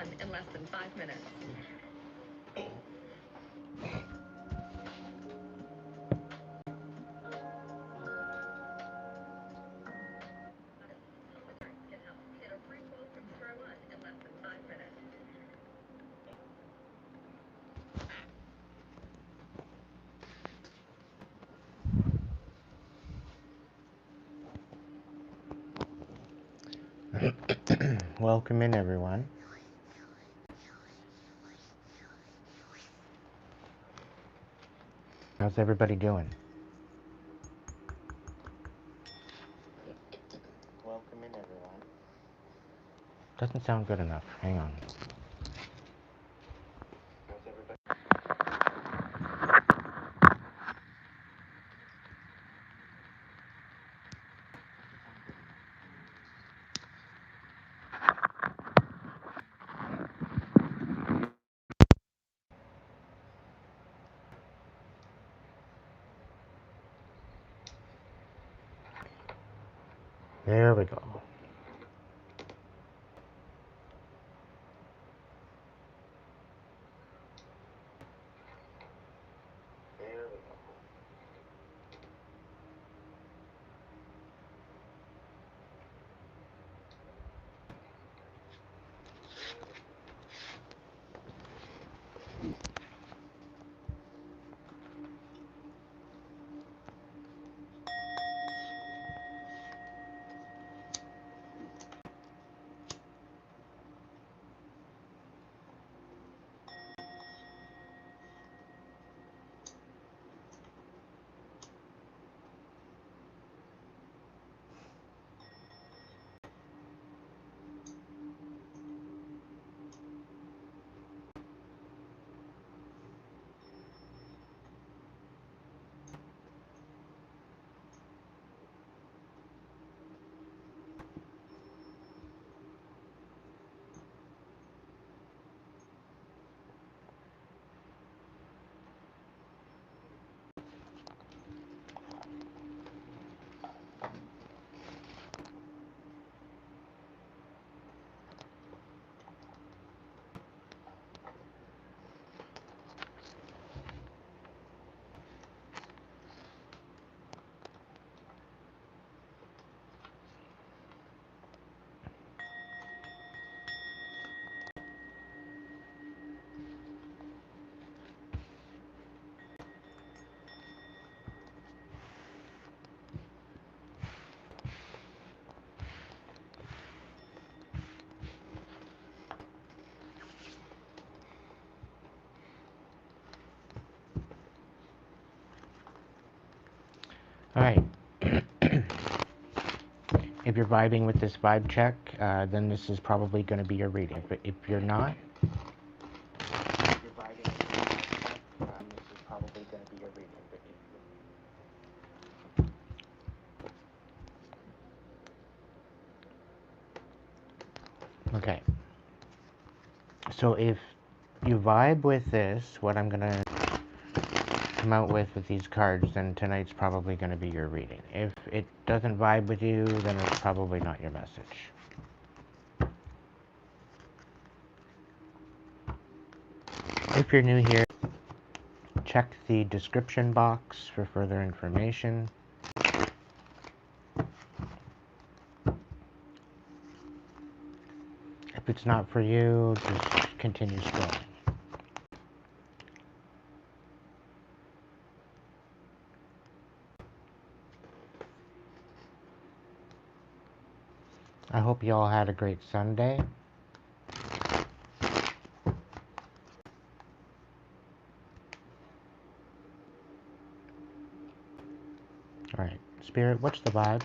1 in less than 5 minutes. Can help. Get a free quote from Square One in less than 5 minutes. Welcome in, everyone. How's everybody doing? Welcome in, everyone. Doesn't sound good enough. Hang on. How's everybody? There we go. There we go. All right. If you're vibing with this vibe check, then this is probably going to be your reading. But if you're not, if you're vibing with this vibe check, this is probably going to be your reading. But okay. So if you vibe with this, what I'm going to come out with these cards, then tonight's probably going to be your reading. If it doesn't vibe with you, then it's probably not your message. If you're new here, check the description box for further information. If it's not for you, just continue scrolling. I hope you all had a great Sunday. Alright, Spirit, what's the vibe?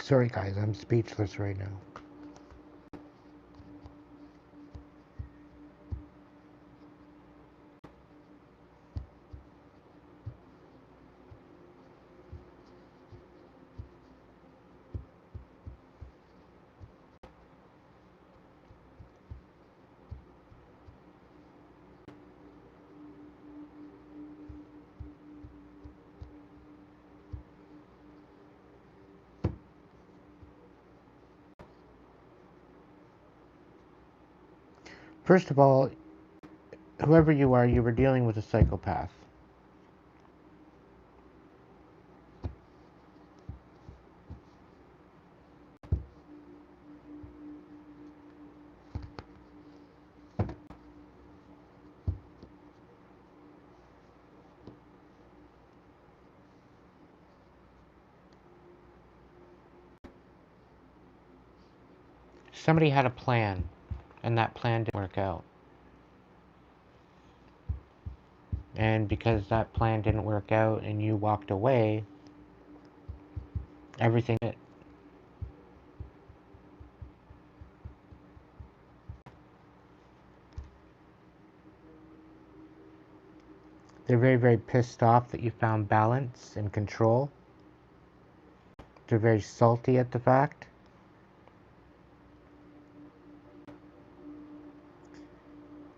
Sorry guys, I'm speechless right now. First of all, whoever you were dealing with a psychopath. Somebody had a plan, and that plan didn't work out. And because that plan didn't work out and you walked away, everything did. They're very, very pissed off that you found balance and control. They're very salty at the fact.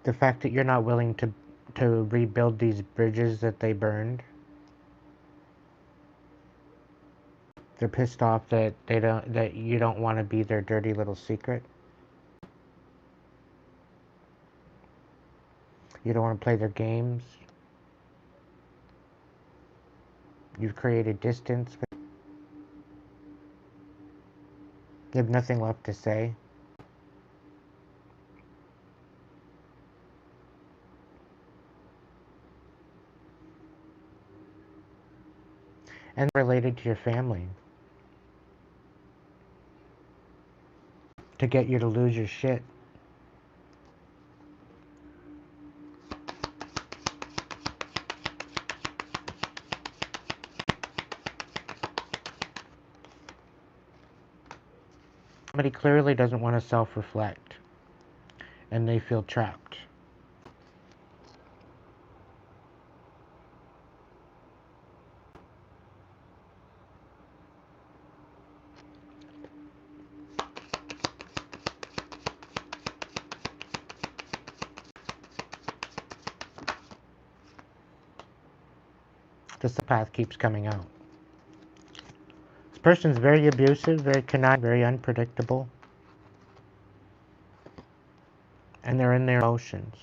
The fact that you're not willing to rebuild these bridges that they burned. They're pissed off that that you don't want to be their dirty little secret. You don't want to play their games. You've created distance. You have nothing left to say. And related to your family. To get you to lose your shit. Somebody clearly doesn't want to self-reflect. And they feel trapped. The path keeps coming out. This person's very abusive, very conniving, very unpredictable. And they're in their emotions.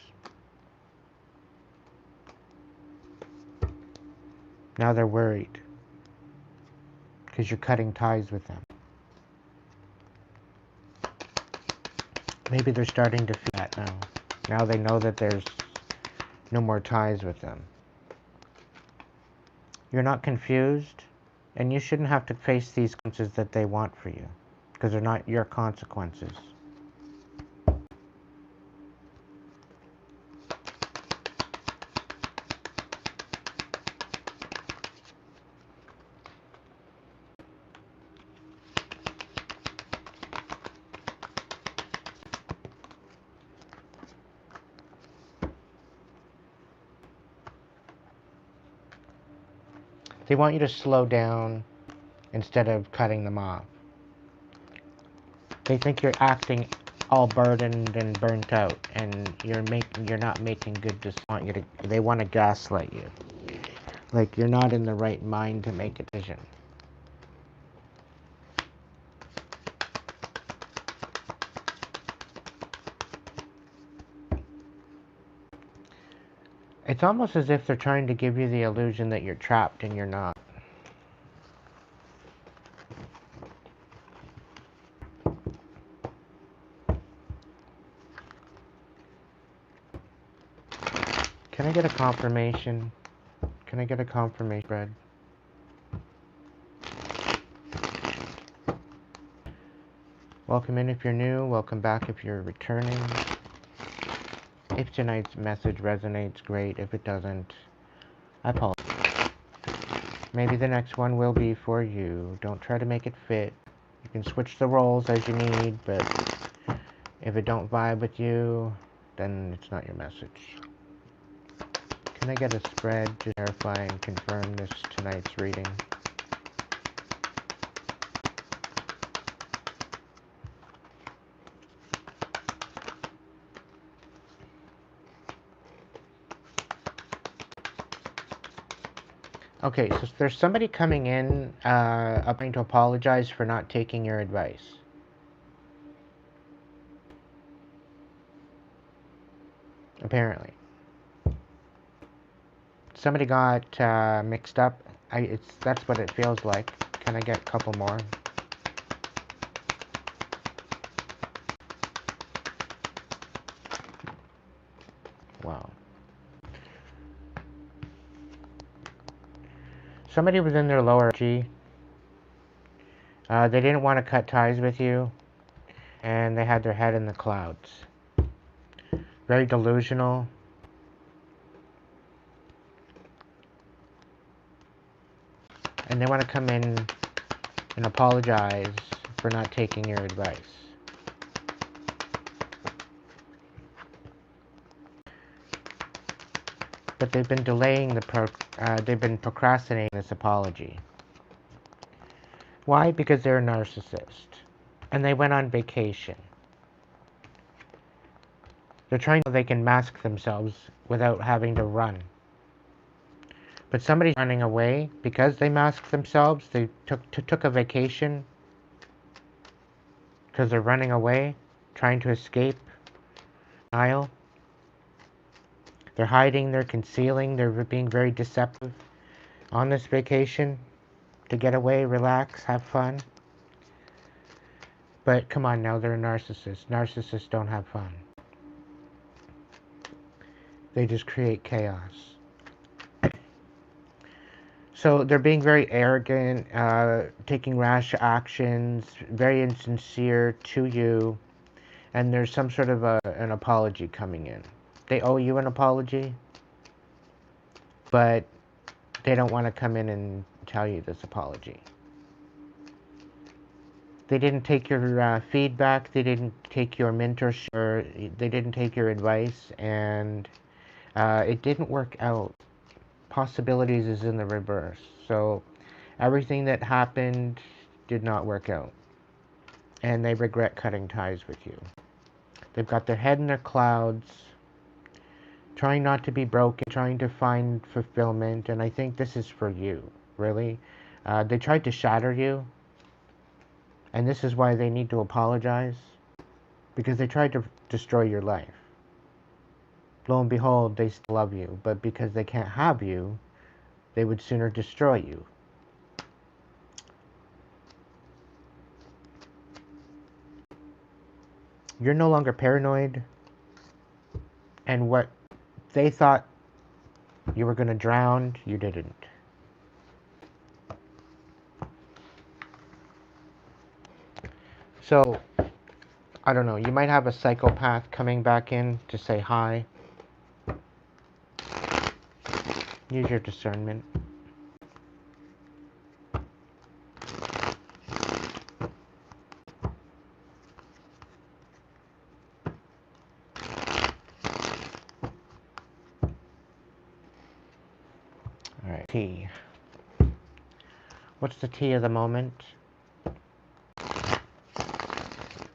Now they're worried. Because you're cutting ties with them. Maybe they're starting to feel that now. Now they know that there's no more ties with them. You're not confused, and you shouldn't have to face these consequences that they want for you, because they're not your consequences. They want you to slow down instead of cutting them off. They think you're acting all burdened and burnt out, and you're not making good decisions. They want to gaslight you. Like you're not in the right mind to make a decision. It's almost as if they're trying to give you the illusion that you're trapped and you're not. Can I get a confirmation? Can I get a confirmation, Brad? Welcome in if you're new. Welcome back if you're returning. If tonight's message resonates, great. If it doesn't, I apologize. Maybe the next one will be for you. Don't try to make it fit. You can switch the roles as you need, but if it don't vibe with you, then it's not your message. Can I get a spread to verify and confirm this tonight's reading? Okay, so there's somebody coming in, trying to apologize for not taking your advice. Apparently. Somebody got mixed up. That's what it feels like. Can I get a couple more? Wow. Somebody was in their lower G. They didn't want to cut ties with you, and they had their head in the clouds. Very delusional. And they want to come in and apologize for not taking your advice. But they've been delaying they've been procrastinating this apology. Why? Because they're a narcissist. And they went on vacation. They're trying so they can mask themselves without having to run. But somebody's running away because they masked themselves. They took a vacation because they're running away, trying to escape denial. They're hiding, they're concealing, they're being very deceptive on this vacation to get away, relax, have fun. But come on now, they're a narcissist. Narcissists don't have fun. They just create chaos. So they're being very arrogant, taking rash actions, very insincere to you, and there's some sort of an apology coming in. They owe you an apology, but they don't want to come in and tell you this apology. They didn't take your feedback, they didn't take your mentorship, or they didn't take your advice, and it didn't work out. Possibilities is in the reverse. So everything that happened did not work out. And they regret cutting ties with you. They've got their head in their clouds, trying not to be broken, trying to find fulfillment, and I think this is for you, really. They tried to shatter you, and this is why they need to apologize, because they tried to destroy your life. Lo and behold, they still love you, but because they can't have you, they would sooner destroy you. You're no longer paranoid, and what they thought you were going to drown, you didn't. So, I don't know, you might have a psychopath coming back in to say hi. Use your discernment. Alright, tea. What's the tea of the moment?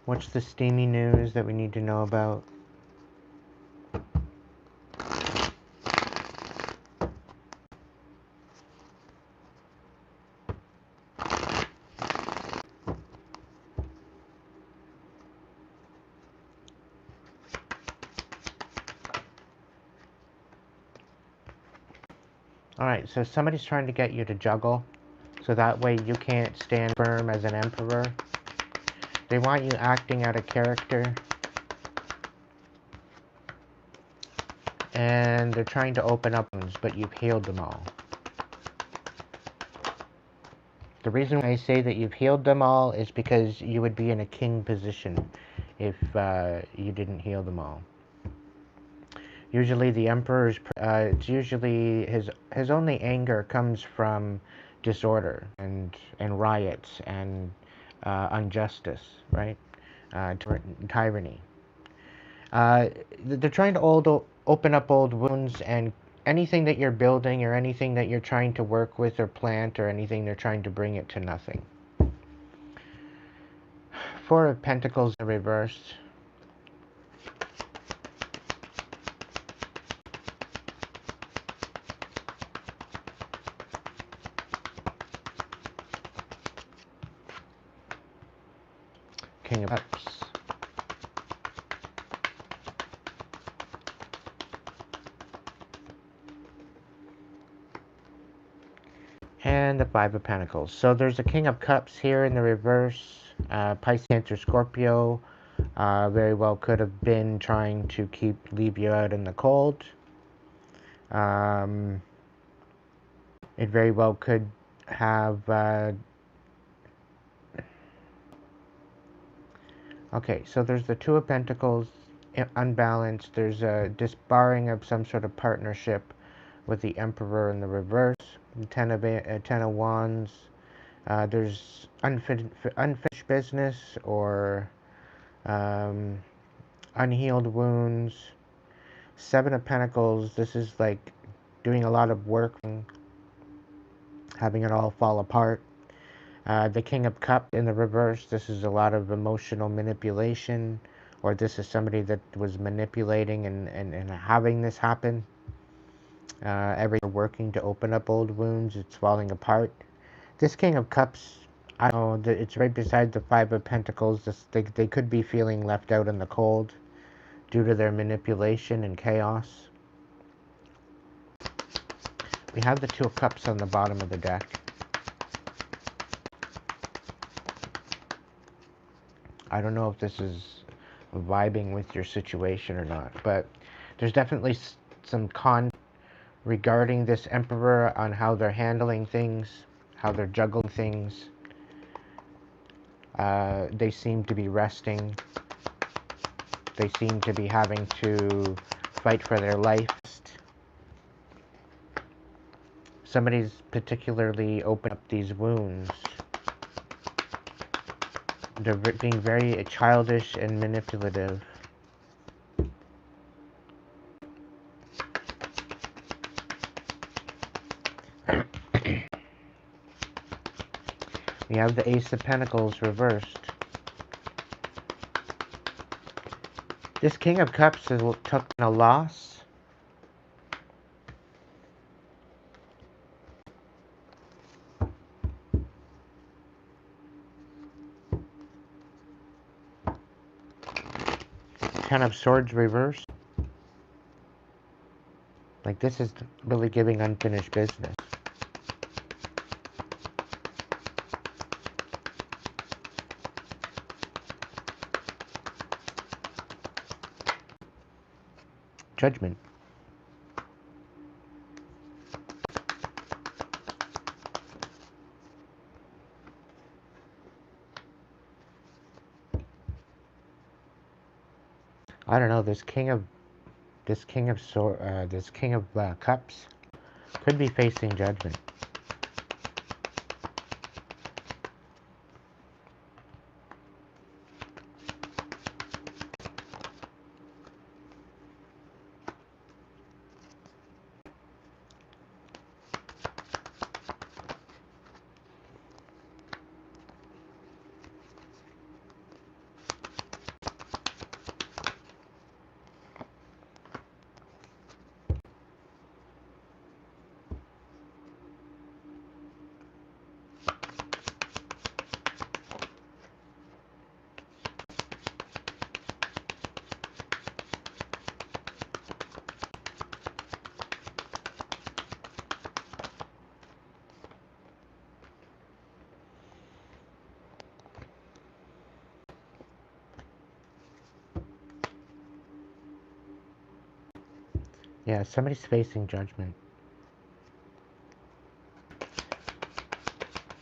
What's the steamy news that we need to know about? Alright, so somebody's trying to get you to juggle, so that way you can't stand firm as an emperor. They want you acting out of character. And they're trying to open up wounds, but you've healed them all. The reason I say that you've healed them all is because you would be in a king position if you didn't heal them all. Usually the emperor's, it's usually his only anger comes from disorder and riots and injustice, right? Tyranny. They're trying to open up old wounds, and anything that you're building or anything that you're trying to work with or plant or anything, they're trying to bring it to nothing. Four of Pentacles in reverse. King of Cups. And the Five of Pentacles. So there's a King of Cups here in the reverse. Pisces, Cancer, Scorpio. Very well could have been trying to leave you out in the cold. It very well could have... okay, so there's the Two of Pentacles, unbalanced. There's a disbarring of some sort of partnership with the Emperor in the reverse. Ten of Wands. There's unfinished business or unhealed wounds. Seven of Pentacles. This is like doing a lot of work, having it all fall apart. The King of Cups in the reverse. This is a lot of emotional manipulation, or this is somebody that was manipulating and having this happen. Everything working to open up old wounds. It's falling apart. This King of Cups, I don't know, it's right beside the Five of Pentacles. They could be feeling left out in the cold due to their manipulation and chaos. We have the Two of Cups on the bottom of the deck. I don't know if this is vibing with your situation or not, but there's definitely some con regarding this Emperor on how they're handling things, how they're juggling things. They seem to be resting. They seem to be having to fight for their life. Somebody's particularly opened up these wounds. They're being very childish and manipulative. We have the Ace of Pentacles reversed. This King of Cups has took a loss. Ten of Swords reversed. Like, this is really giving unfinished business. Judgment. I don't know, this King of Cups could be facing judgment. Yeah, somebody's facing judgment.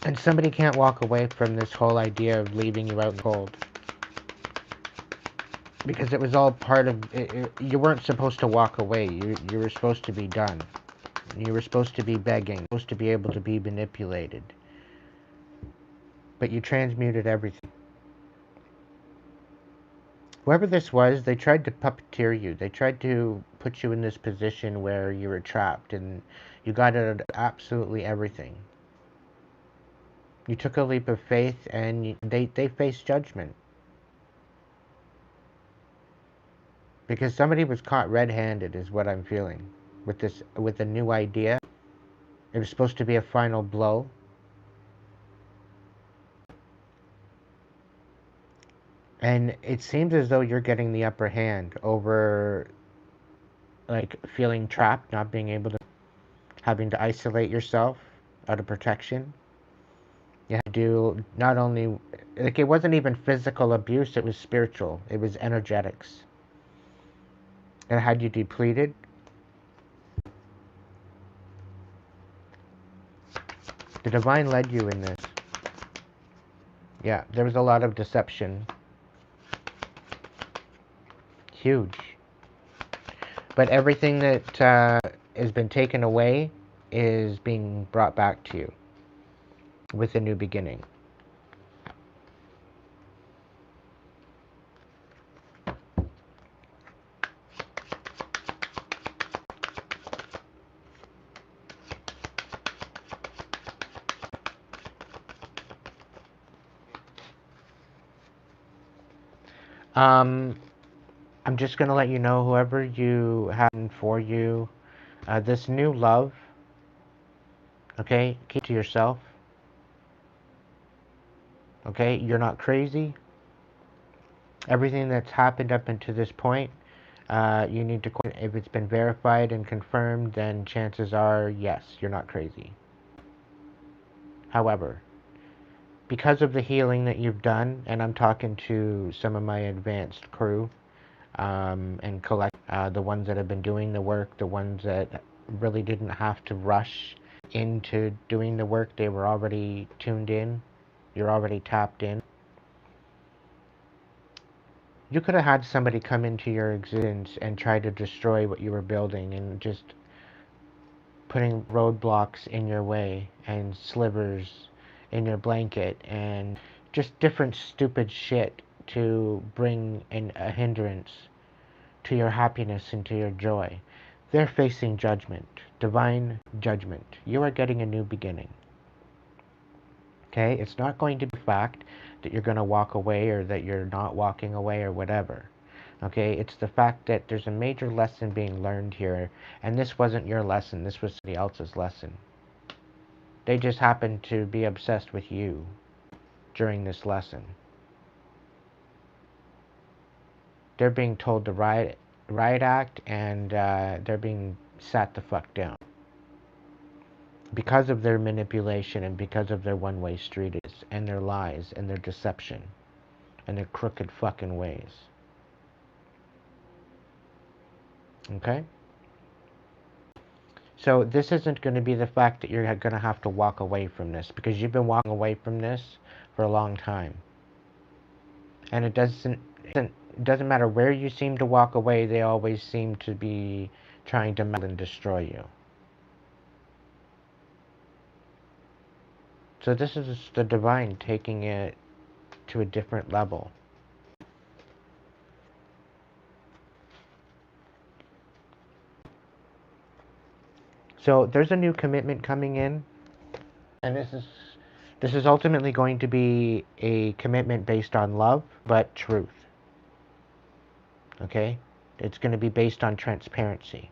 And somebody can't walk away from this whole idea of leaving you out in the cold. Because it was all part of... you weren't supposed to walk away. You were supposed to be done. You were supposed to be begging. Supposed to be able to be manipulated. but you transmuted everything. Whoever this was, they tried to puppeteer you. They tried to put you in this position where you were trapped and you got out of absolutely everything. You took a leap of faith and they faced judgment. Because somebody was caught red-handed is what I'm feeling. With a new idea. It was supposed to be a final blow. And it seems as though you're getting the upper hand over, like, feeling trapped, not being able to, having to isolate yourself out of protection. You had to do not only, like, it wasn't even physical abuse, it was spiritual. It was energetics. It had you depleted. The divine led you in this. Yeah, there was a lot of deception. Huge. But everything that has been taken away is being brought back to you with a new beginning. I'm just going to let you know, whoever you have for you, this new love, okay, keep to yourself, okay? You're not crazy. Everything that's happened up until this point, you need to, if it's been verified and confirmed, then chances are, yes, you're not crazy. However, because of the healing that you've done, and I'm talking to some of my advanced crew, and collect the ones that have been doing the work, the ones that really didn't have to rush into doing the work. They were already tuned in. You're already tapped in. You could have had somebody come into your existence and try to destroy what you were building and just putting roadblocks in your way and slivers in your blanket and just different stupid shit to bring in a hindrance to your happiness and to your joy. They're facing judgment, divine judgment. You are getting a new beginning. Okay? It's not going to be fact that you're going to walk away or that you're not walking away or whatever. Okay? It's the fact that there's a major lesson being learned here, and this wasn't your lesson. This was somebody else's lesson. They just happened to be obsessed with you during this lesson. They're being told to riot act, and they're being sat the fuck down because of their manipulation and because of their one-way street and their lies and their deception and their crooked fucking ways. Okay? So this isn't going to be the fact that you're going to have to walk away from this, because you've been walking away from this for a long time. And it doesn't matter where you seem to walk away, they always seem to be trying to melt and destroy you. So this is the divine taking it to a different level. So there's a new commitment coming in, and this is ultimately going to be a commitment based on love, but truth. Okay? It's going to be based on transparency.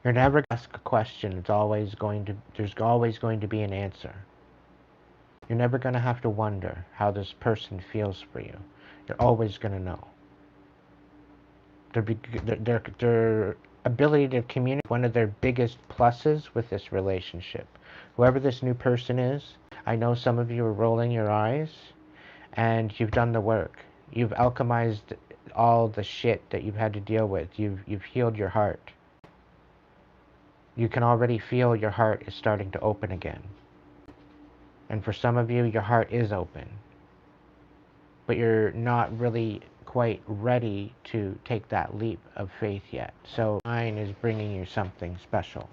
You're never going to ask a question. There's always going to be an answer. You're never going to have to wonder how this person feels for you. You're always going to know. Their ability to communicate, one of their biggest pluses with this relationship. Whoever this new person is, I know some of you are rolling your eyes, and you've done the work. You've alchemized all the shit that you've had to deal with. You've healed your heart. You can already feel your heart is starting to open again. And for some of you, your heart is open, but you're not really quite ready to take that leap of faith yet. So mine is bringing you something special.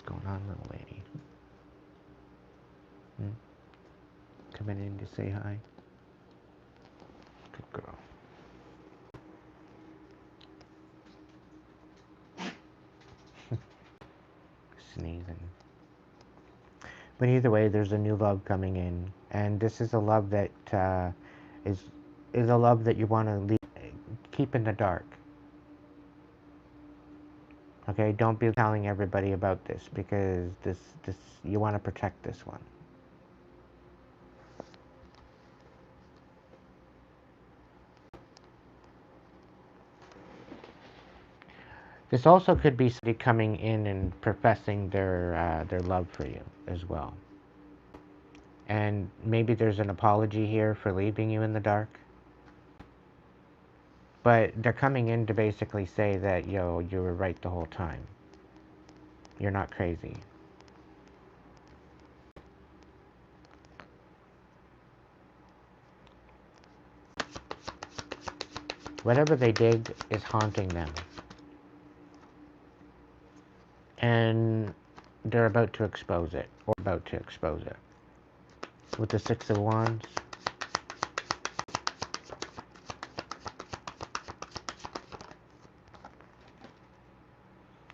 going on, little lady? Coming in to say hi? Good girl. Sneezing. But either way, there's a new love coming in, and this is a love that is a love that you want to keep in the dark. Okay, don't be telling everybody about this, because this you want to protect this one. This also could be somebody coming in and professing their love for you as well. And maybe there's an apology here for leaving you in the dark. But they're coming in to basically say that, yo, you were right the whole time. You're not crazy. Whatever they did is haunting them. And they're about to expose it, or about to expose it. With the Six of Wands.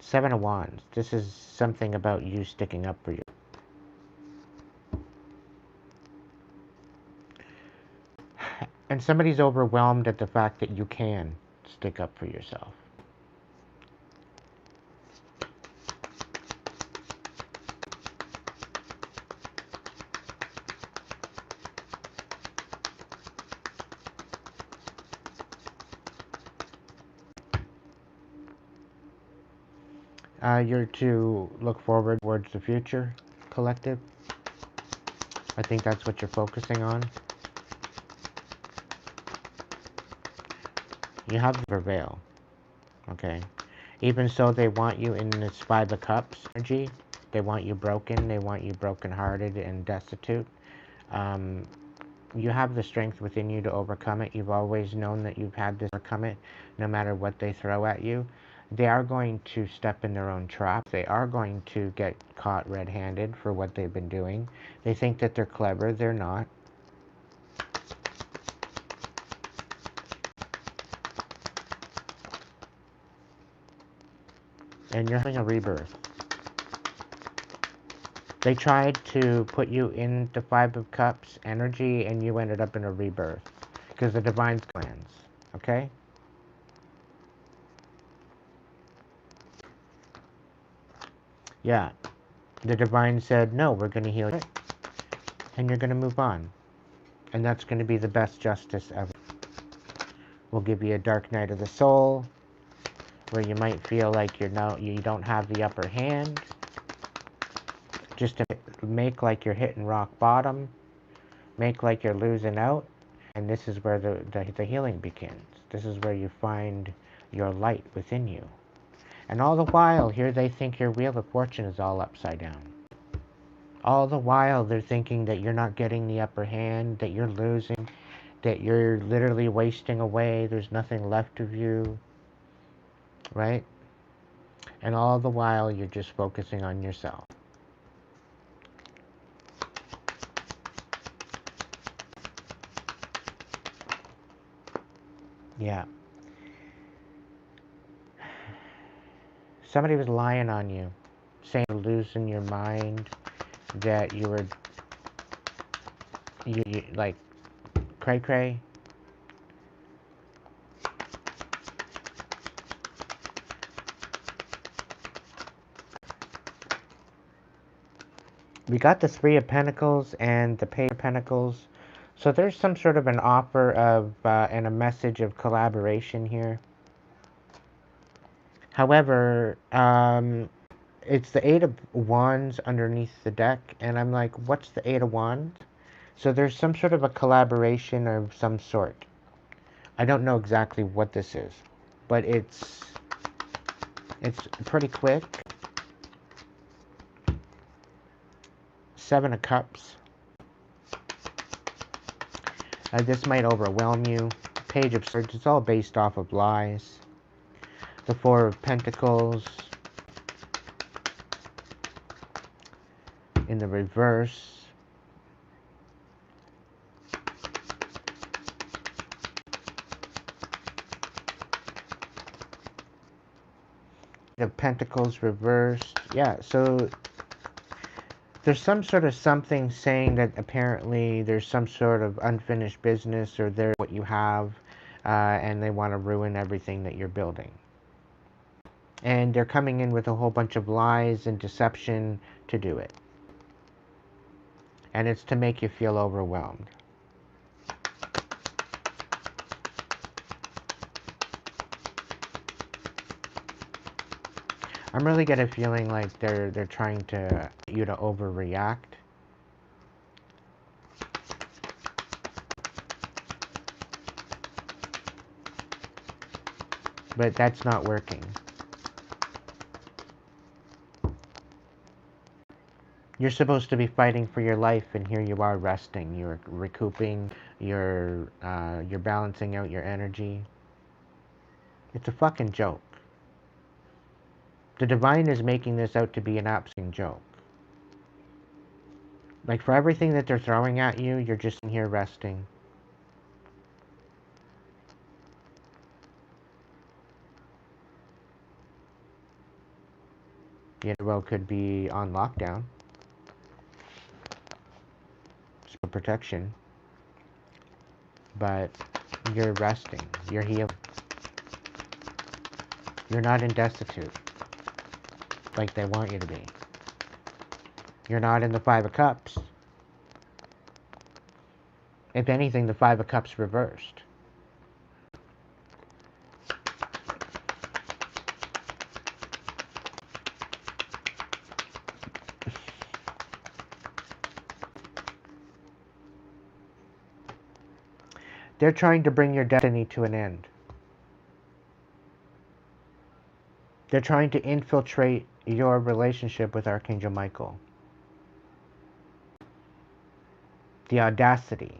Seven of Wands. This is something about you sticking up for you. And somebody's overwhelmed at the fact that you can stick up for yourself. You're to look forward towards the future, collective. I think that's what you're focusing on. You have to prevail. Okay. Even so, they want you in this Five of Cups energy. They want you broken. They want you brokenhearted and destitute. You have the strength within you to overcome it. You've always known that you've had to overcome it, no matter what they throw at you. They are going to step in their own trap. They are going to get caught red-handed for what they've been doing. They think that they're clever. They're not. And you're having a rebirth. They tried to put you in the Five of Cups energy, and you ended up in a rebirth. Because the Divine's plans. Okay? Yeah. The Divine said, no, we're going to heal you. And you're going to move on. And that's going to be the best justice ever. We'll give you a dark night of the soul, where you might feel like you don't have the upper hand. Just to make like you're hitting rock bottom. Make like you're losing out. And this is where the healing begins. This is where you find your light within you. And all the while, here they think your wheel of fortune is all upside down. All the while, they're thinking that you're not getting the upper hand, that you're losing, that you're literally wasting away, there's nothing left of you, right? And all the while, you're just focusing on yourself. Yeah. Somebody was lying on you, saying you're losing your mind, that you were, you like, cray-cray. We got the Three of Pentacles and the Page of Pentacles. So there's some sort of an offer of, and a message of collaboration here. However, it's the Eight of Wands underneath the deck, and I'm like, what's the Eight of Wands? So there's some sort of a collaboration of some sort. I don't know exactly what this is, but it's pretty quick. Seven of Cups. This might overwhelm you. Page of Swords. It's all based off of lies. The Four of Pentacles. in the reverse. The Pentacles reversed. Yeah, so there's some sort of something saying that apparently there's some sort of unfinished business, or they're what you have, and they want to ruin everything that you're building. And they're coming in with a whole bunch of lies and deception to do it. And it's to make you feel overwhelmed. I'm really getting a feeling like they're trying to get you to overreact. But that's not working. You're supposed to be fighting for your life, and here you are resting. You're recouping. You're balancing out your energy. It's a fucking joke. The divine is making this out to be an absolute joke. Like, for everything that they're throwing at you, you're just in here resting. The world could be on lockdown. So protection. But you're resting. You're healing. You're not in destitute like they want you to be. You're not in the Five of Cups. If anything, the Five of Cups reversed. They're trying to bring your destiny to an end. They're trying to infiltrate your relationship with Archangel Michael. The audacity.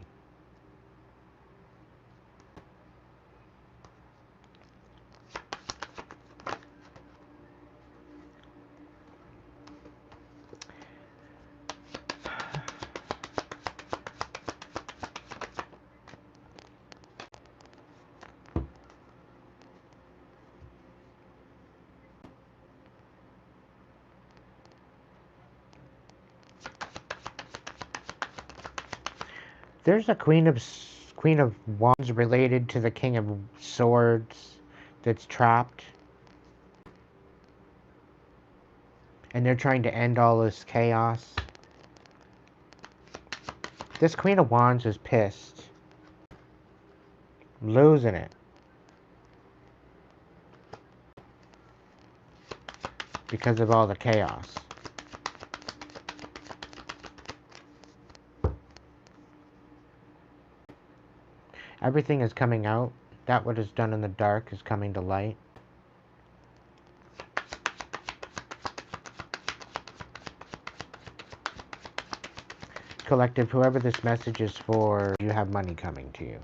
There's a Queen of Wands related to the King of Swords that's trapped. And they're trying to end all this chaos. This Queen of Wands is pissed. Losing it. Because of all the chaos. Everything is coming out. That what is done in the dark is coming to light. Collective, whoever this message is for, you have money coming to you.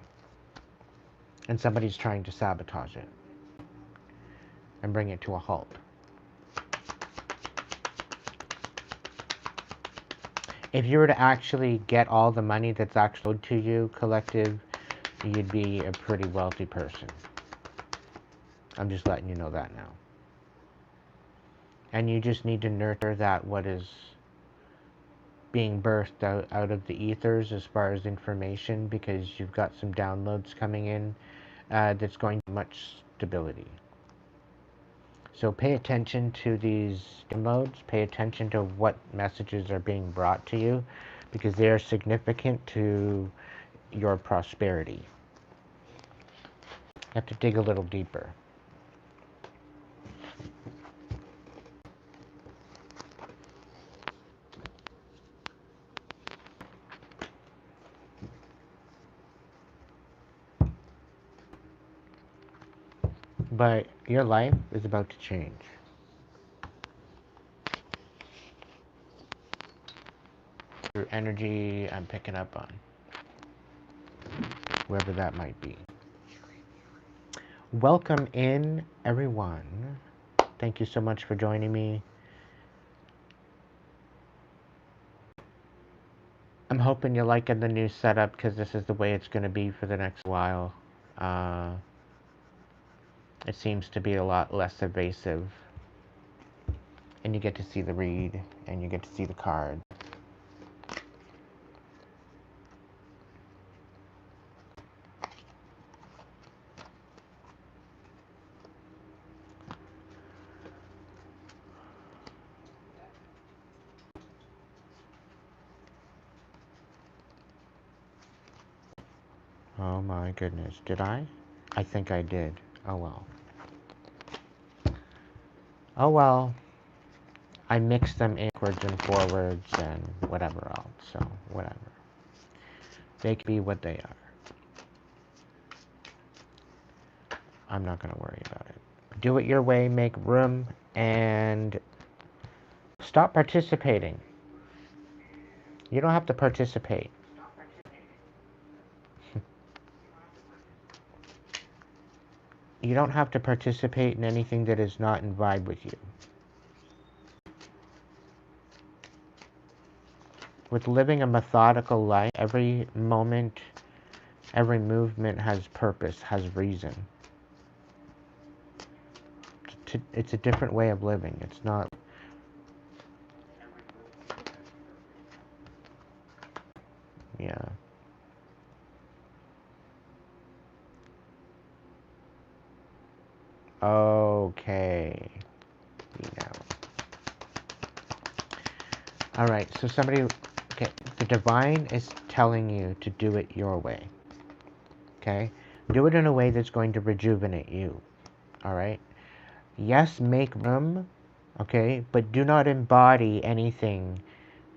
And somebody's trying to sabotage it. And bring it to a halt. If you were to actually get all the money that's actually owed to you, collective, you'd be a pretty wealthy person. I'm just letting you know that now. And you just need to nurture that what is being birthed out of the ethers as far as information, because you've got some downloads coming in that's going to much stability. So pay attention to these downloads. Pay attention to what messages are being brought to you, because they are significant to your prosperity. You have to dig a little deeper. But your life is about to change. Your energy I'm picking up on. Whoever that might be. Welcome in, everyone. Thank you so much for joining me. I'm hoping you're liking the new setup because this is the way it's going to be for the next while. It seems to be a lot less evasive. And you get to see the read, and you get to see the card. Oh my goodness, did I? I think I did. Oh well. Oh well. I mixed them backwards and forwards and whatever else, so whatever. They can be what they are. I'm not going to worry about it. Do it your way, make room, and stop participating. You don't have to participate. You don't have to participate in anything that is not in vibe with you. With living a methodical life, every moment, every movement has purpose, has reason. It's a different way of living. It's not... Yeah. Okay. You know. Alright, so somebody... Okay, the divine is telling you to do it your way. Okay? Do it in a way that's going to rejuvenate you. Alright? Yes, make room. Okay? But do not embody anything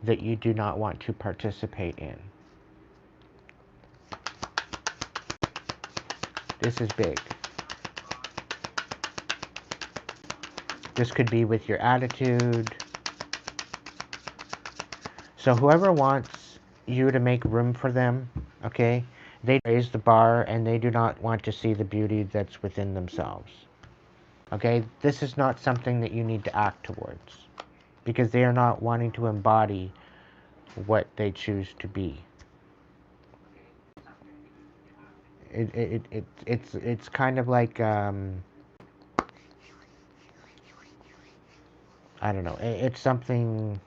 that you do not want to participate in. This is big. This could be with your attitude. So whoever wants you to make room for them, okay, they raise the bar and they do not want to see the beauty that's within themselves. Okay, this is not something that you need to act towards because they are not wanting to embody what they choose to be. It's kind of like, I don't know, it's something,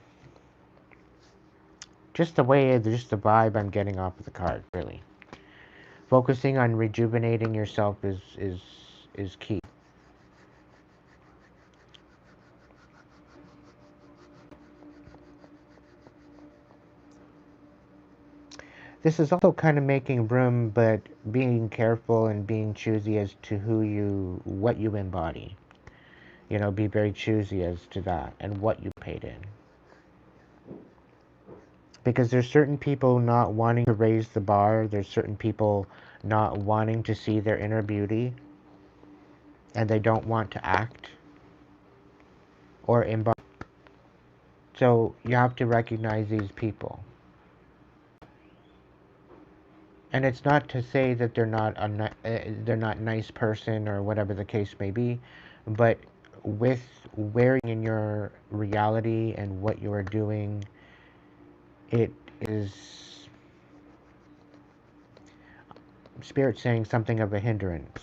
just the way, just the vibe I'm getting off of the card, really. Focusing on rejuvenating yourself is key. This is also kind of making room, but being careful and being choosy as to what you embody. You know, be very choosy as to that and what you paid in. Because there's certain people not wanting to raise the bar. There's certain people not wanting to see their inner beauty. And they don't want to act or embody. So you have to recognize these people. And it's not to say that they're not nice person or whatever the case may be, but with where in your reality and what you are doing, it is Spirit saying something of a hindrance.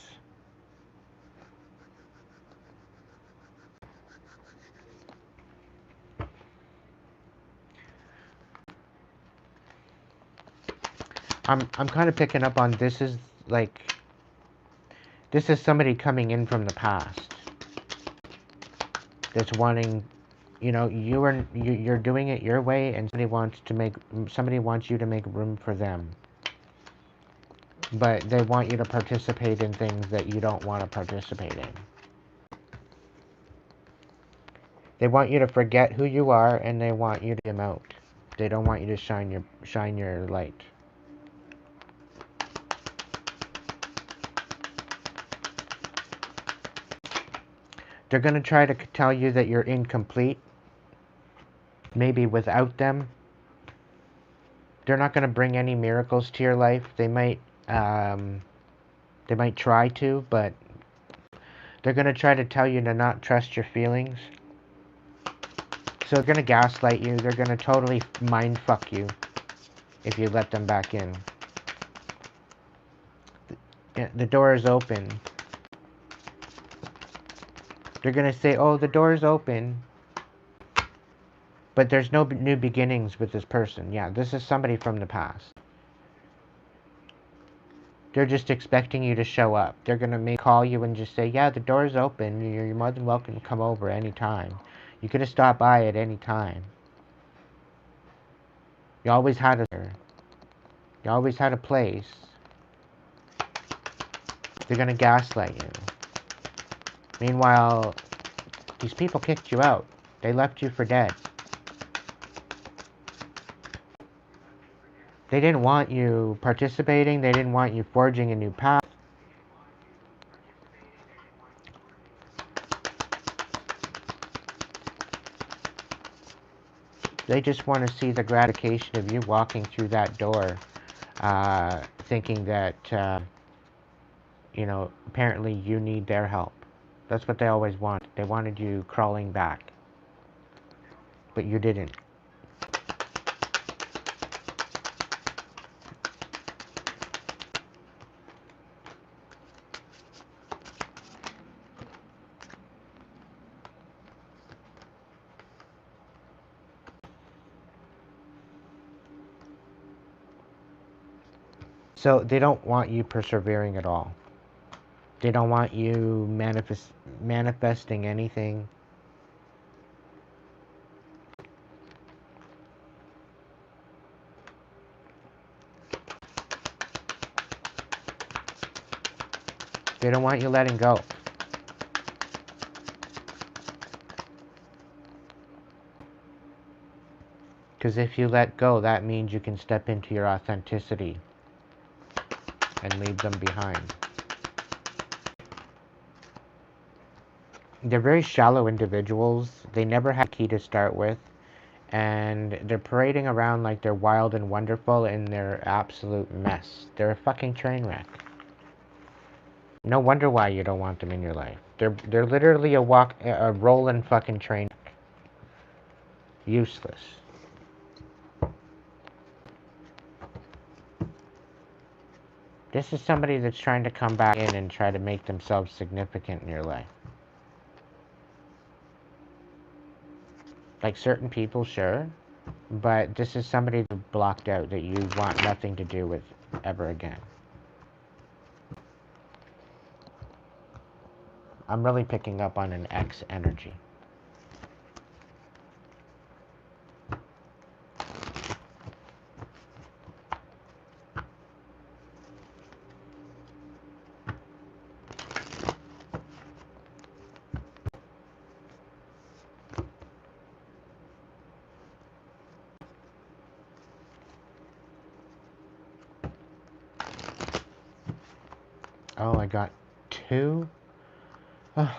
I'm kind of picking up on this is like this is somebody coming in from the past that's wanting, you know, you're doing it your way, and somebody wants you to make room for them, but they want you to participate in things that you don't want to participate in. They want you to forget who you are, and they want you to dim out. They don't want you to shine your light. They're going to try to tell you that you're incomplete. Maybe without them. They're not going to bring any miracles to your life. They might try to, but they're going to try to tell you to not trust your feelings. So they're going to gaslight you. They're going to totally mind fuck you. if you let them back in. The door is open. They're gonna say, oh, the door is open. But there's no new beginnings with this person. Yeah, this is somebody from the past. They're just expecting you to show up. They're gonna call you and just say, yeah, the door's open. You're more than welcome to come over anytime. You could have stopped by at any time. You always had a place. They're gonna gaslight you. Meanwhile, these people kicked you out. They left you for dead. They didn't want you participating. They didn't want you forging a new path. They just want to see the gratification of you walking through that door, thinking that, apparently you need their help. That's what they always want. They wanted you crawling back. But you didn't. So they don't want you persevering at all. They don't want you manifesting anything. They don't want you letting go. Because if you let go, that means you can step into your authenticity and leave them behind. They're very shallow individuals. They never had a key to start with. And they're parading around like they're wild and wonderful, and they're absolute mess. They're a fucking train wreck. No wonder why you don't want them in your life. They're literally a rolling fucking train wreck. Useless. This is somebody that's trying to come back in and try to make themselves significant in your life. Like certain people, sure. But this is somebody that blocked out that you want nothing to do with ever again. I'm really picking up on an X energy. Oh, I got two? Oh.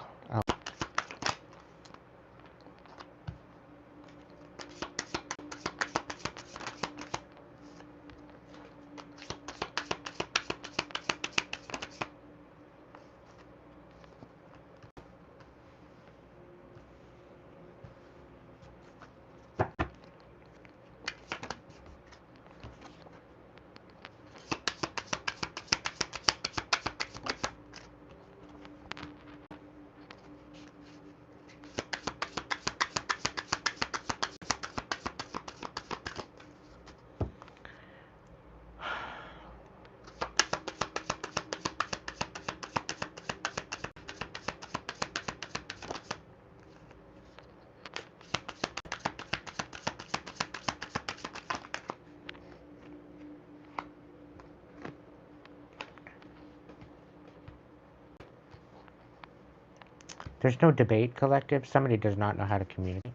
There's no debate collective. Somebody does not know how to communicate.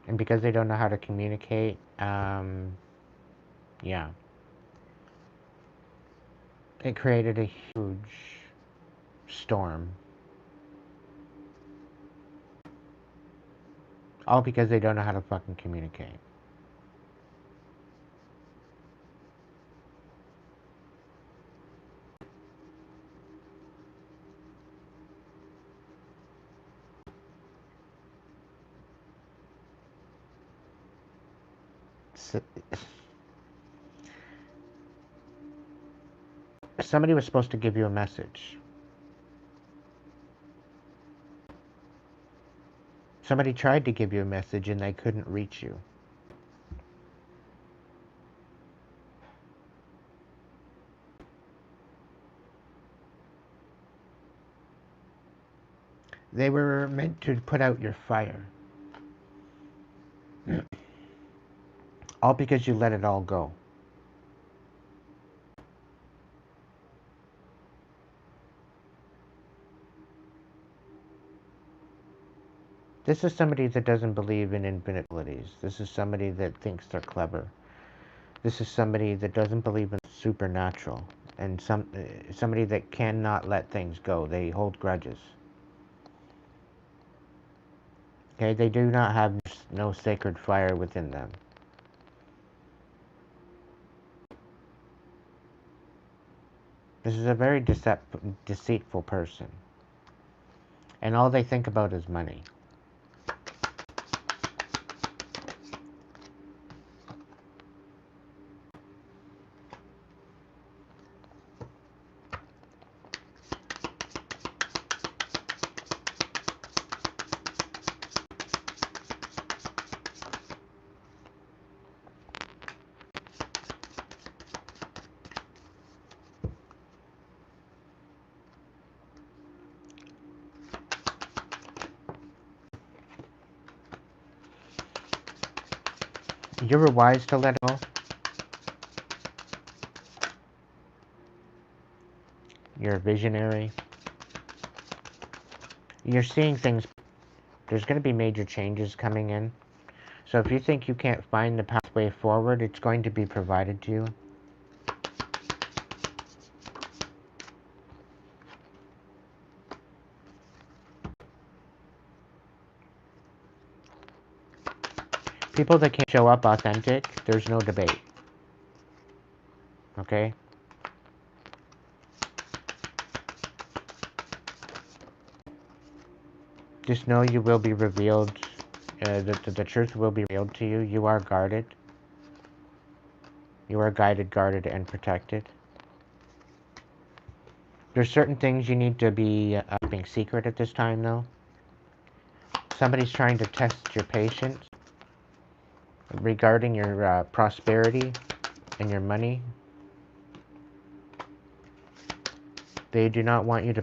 And because they don't know how to communicate, yeah. It created a huge storm. All because they don't know how to fucking communicate. Somebody was supposed to give you a message. Somebody tried to give you a message and they couldn't reach you. They were meant to put out your fire. All because you let it all go. This is somebody that doesn't believe in infinite abilities. This is somebody that thinks they're clever. This is somebody that doesn't believe in supernatural. And somebody that cannot let things go. They hold grudges. Okay, they do not have no sacred fire within them. This is a very deceitful person. And all they think about is money. You were wise to let it go. You're a visionary. You're seeing things. There's going to be major changes coming in. So if you think you can't find the pathway forward, it's going to be provided to you. People that can't show up authentic, there's no debate. Okay? Just know you will be revealed. The truth will be revealed to you. You are guarded. You are guided, guarded, and protected. There's certain things you need to be keeping secret at this time, though. Somebody's trying to test your patience regarding your prosperity and your money. They do not want you to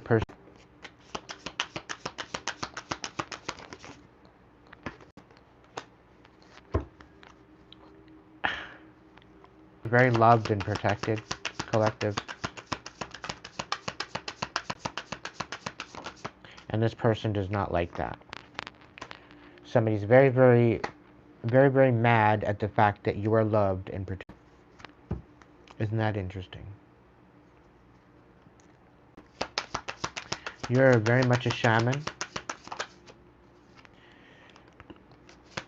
very loved and protected, collective. And this person does not like that. Somebody's very, very, very, very mad at the fact that you are loved and protected. Isn't that interesting? You're very much a shaman.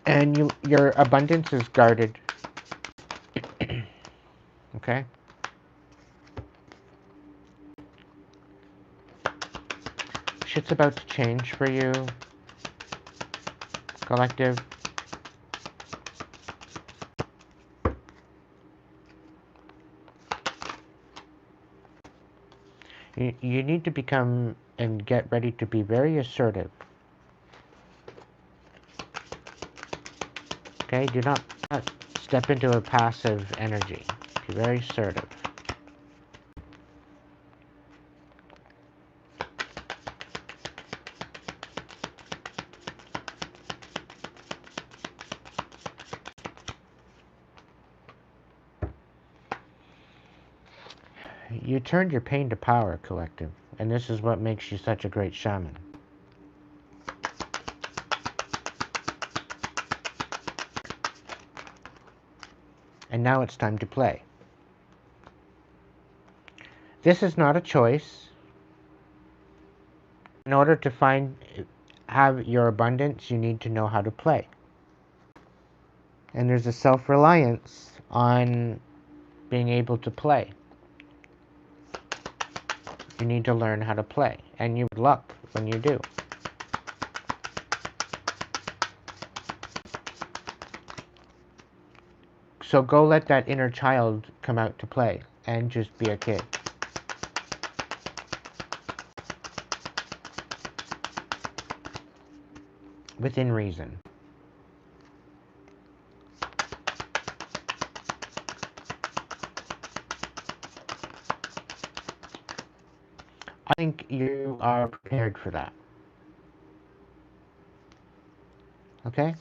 And your abundance is guarded. Okay? Shit's about to change for you, collective. You need to become and get ready to be very assertive. Okay? Do not step into a passive energy. Be very assertive. You turned your pain to power, collective, and this is what makes you such a great shaman. And now it's time to play. This is not a choice. In order to have your abundance, you need to know how to play. And there's a self-reliance on being able to play. You need to learn how to play, and you have luck when you do. So go let that inner child come out to play and just be a kid. Within reason. I think you are prepared for that. Okay?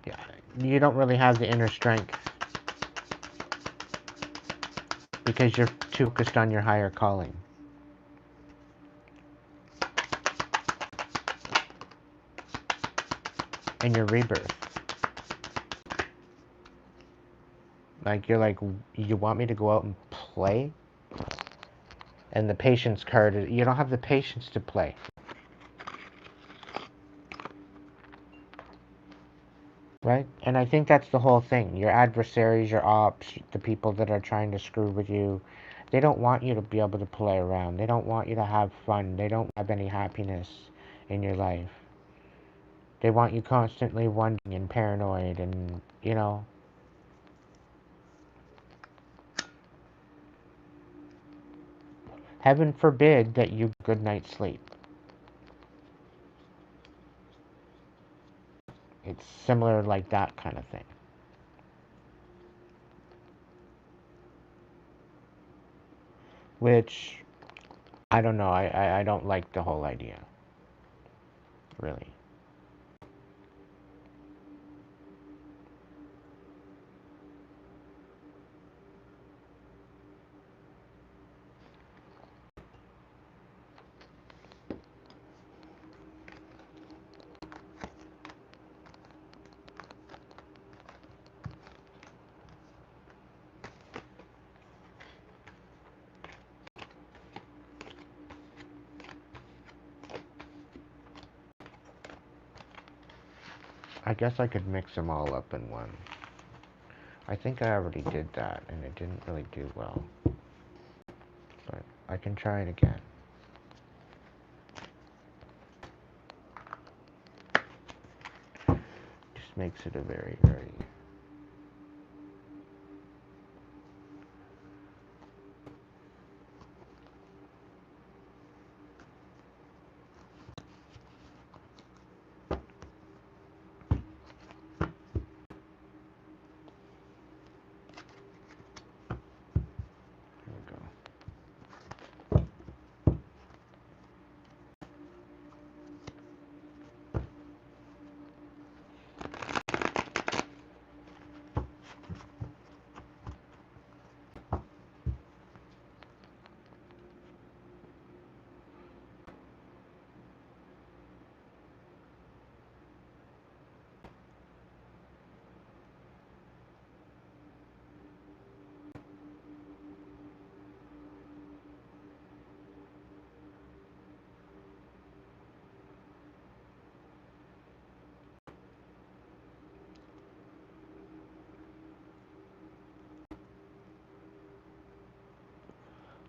Yeah, you don't really have the inner strength because you're too focused on your higher calling. And your rebirth. Like, you're like, you want me to go out and play? And the patience card, you don't have the patience to play. Right? And I think that's the whole thing. Your adversaries, your ops, the people that are trying to screw with you, they don't want you to be able to play around. They don't want you to have fun. They don't have any happiness in your life. They want you constantly wondering and paranoid and, you know. Heaven forbid that you get a good night's sleep. It's similar like that kind of thing. Which, I don't know, I don't like the whole idea. Really. I guess I could mix them all up in one. I think I already did that, and it didn't really do well. But I can try it again. Just makes it a very, very... Here we go.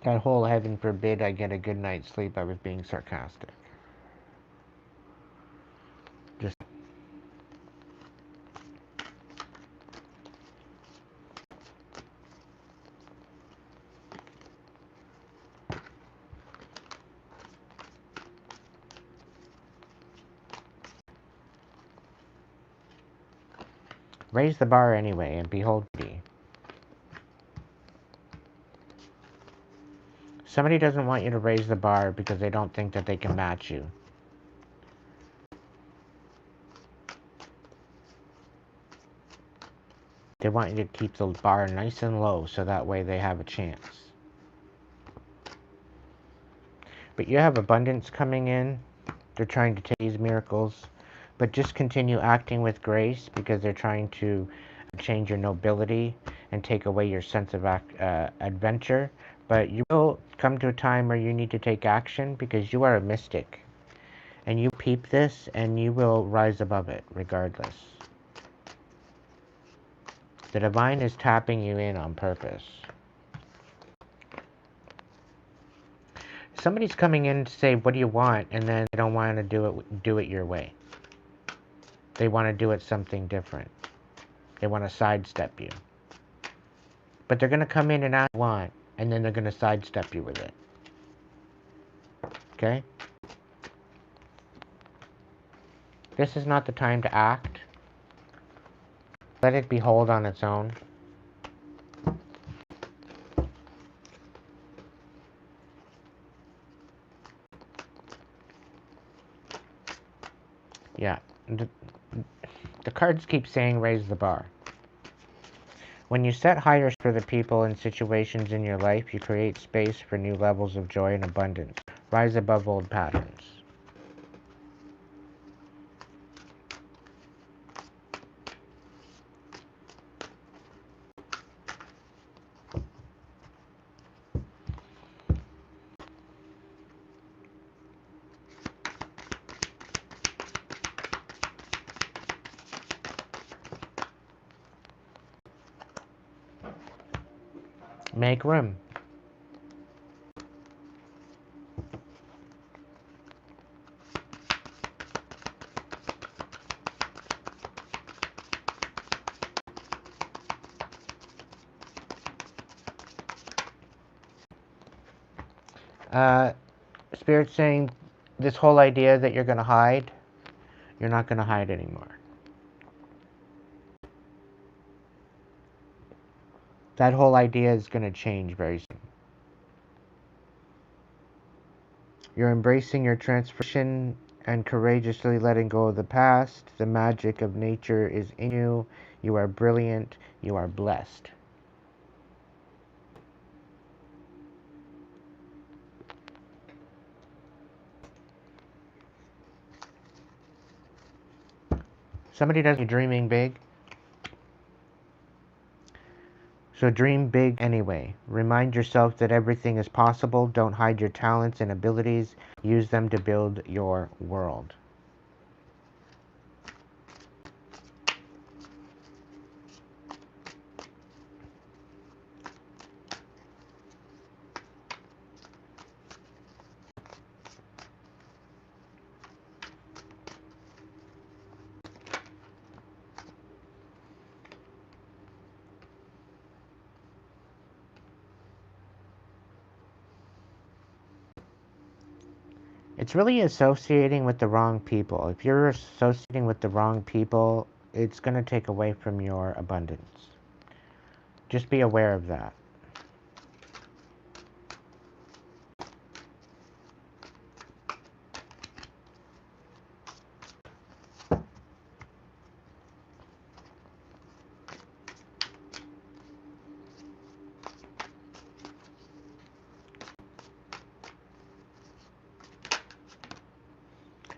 That whole heaven forbid I get a good night's sleep, I was being sarcastic. Just... raise the bar anyway, and behold thee. Somebody doesn't want you to raise the bar because they don't think that they can match you. They want you to keep the bar nice and low so that way they have a chance. But you have abundance coming in. They're trying to take these miracles. But just continue acting with grace because they're trying to change your nobility and take away your sense of adventure. But you will come to a time where you need to take action because you are a mystic. And you peep this and you will rise above it regardless. The divine is tapping you in on purpose. Somebody's coming in to say, what do you want? And then they don't want to do it your way. They want to do it something different. They want to sidestep you. But they're going to come in and ask what you want, and then they're going to sidestep you with it. Okay? This is not the time to act. Let it behold on its own. Yeah. The cards keep saying raise the bar. When you set higher for the people and situations in your life, you create space for new levels of joy and abundance. Rise above old patterns. Make room. Spirit saying this whole idea that you're going to hide, you're not going to hide anymore. That whole idea is going to change very soon. You're embracing your transformation and courageously letting go of the past. The magic of nature is in you. You are brilliant. You are blessed. Somebody does dreaming big. So dream big anyway. Remind yourself that everything is possible. Don't hide your talents and abilities. Use them to build your world. It's really associating with the wrong people. If you're associating with the wrong people, it's going to take away from your abundance. Just be aware of that.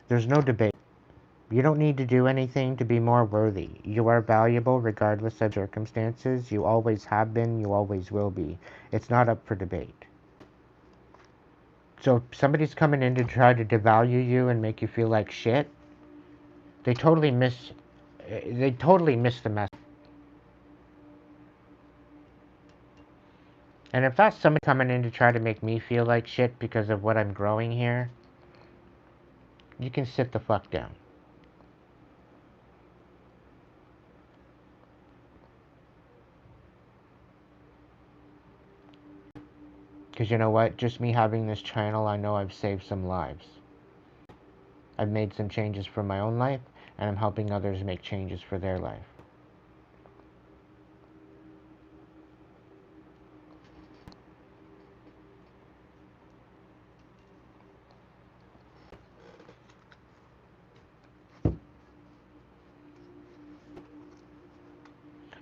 There's no debate. You don't need to do anything to be more worthy. You are valuable regardless of circumstances. You always have been. You always will be. It's not up for debate. So if somebody's coming in to try to devalue you and make you feel like shit, they totally miss the message. And if that's somebody coming in to try to make me feel like shit because of what I'm growing here, you can sit the fuck down. Because you know what? Just me having this channel, I know I've saved some lives. I've made some changes for my own life, and I'm helping others make changes for their life.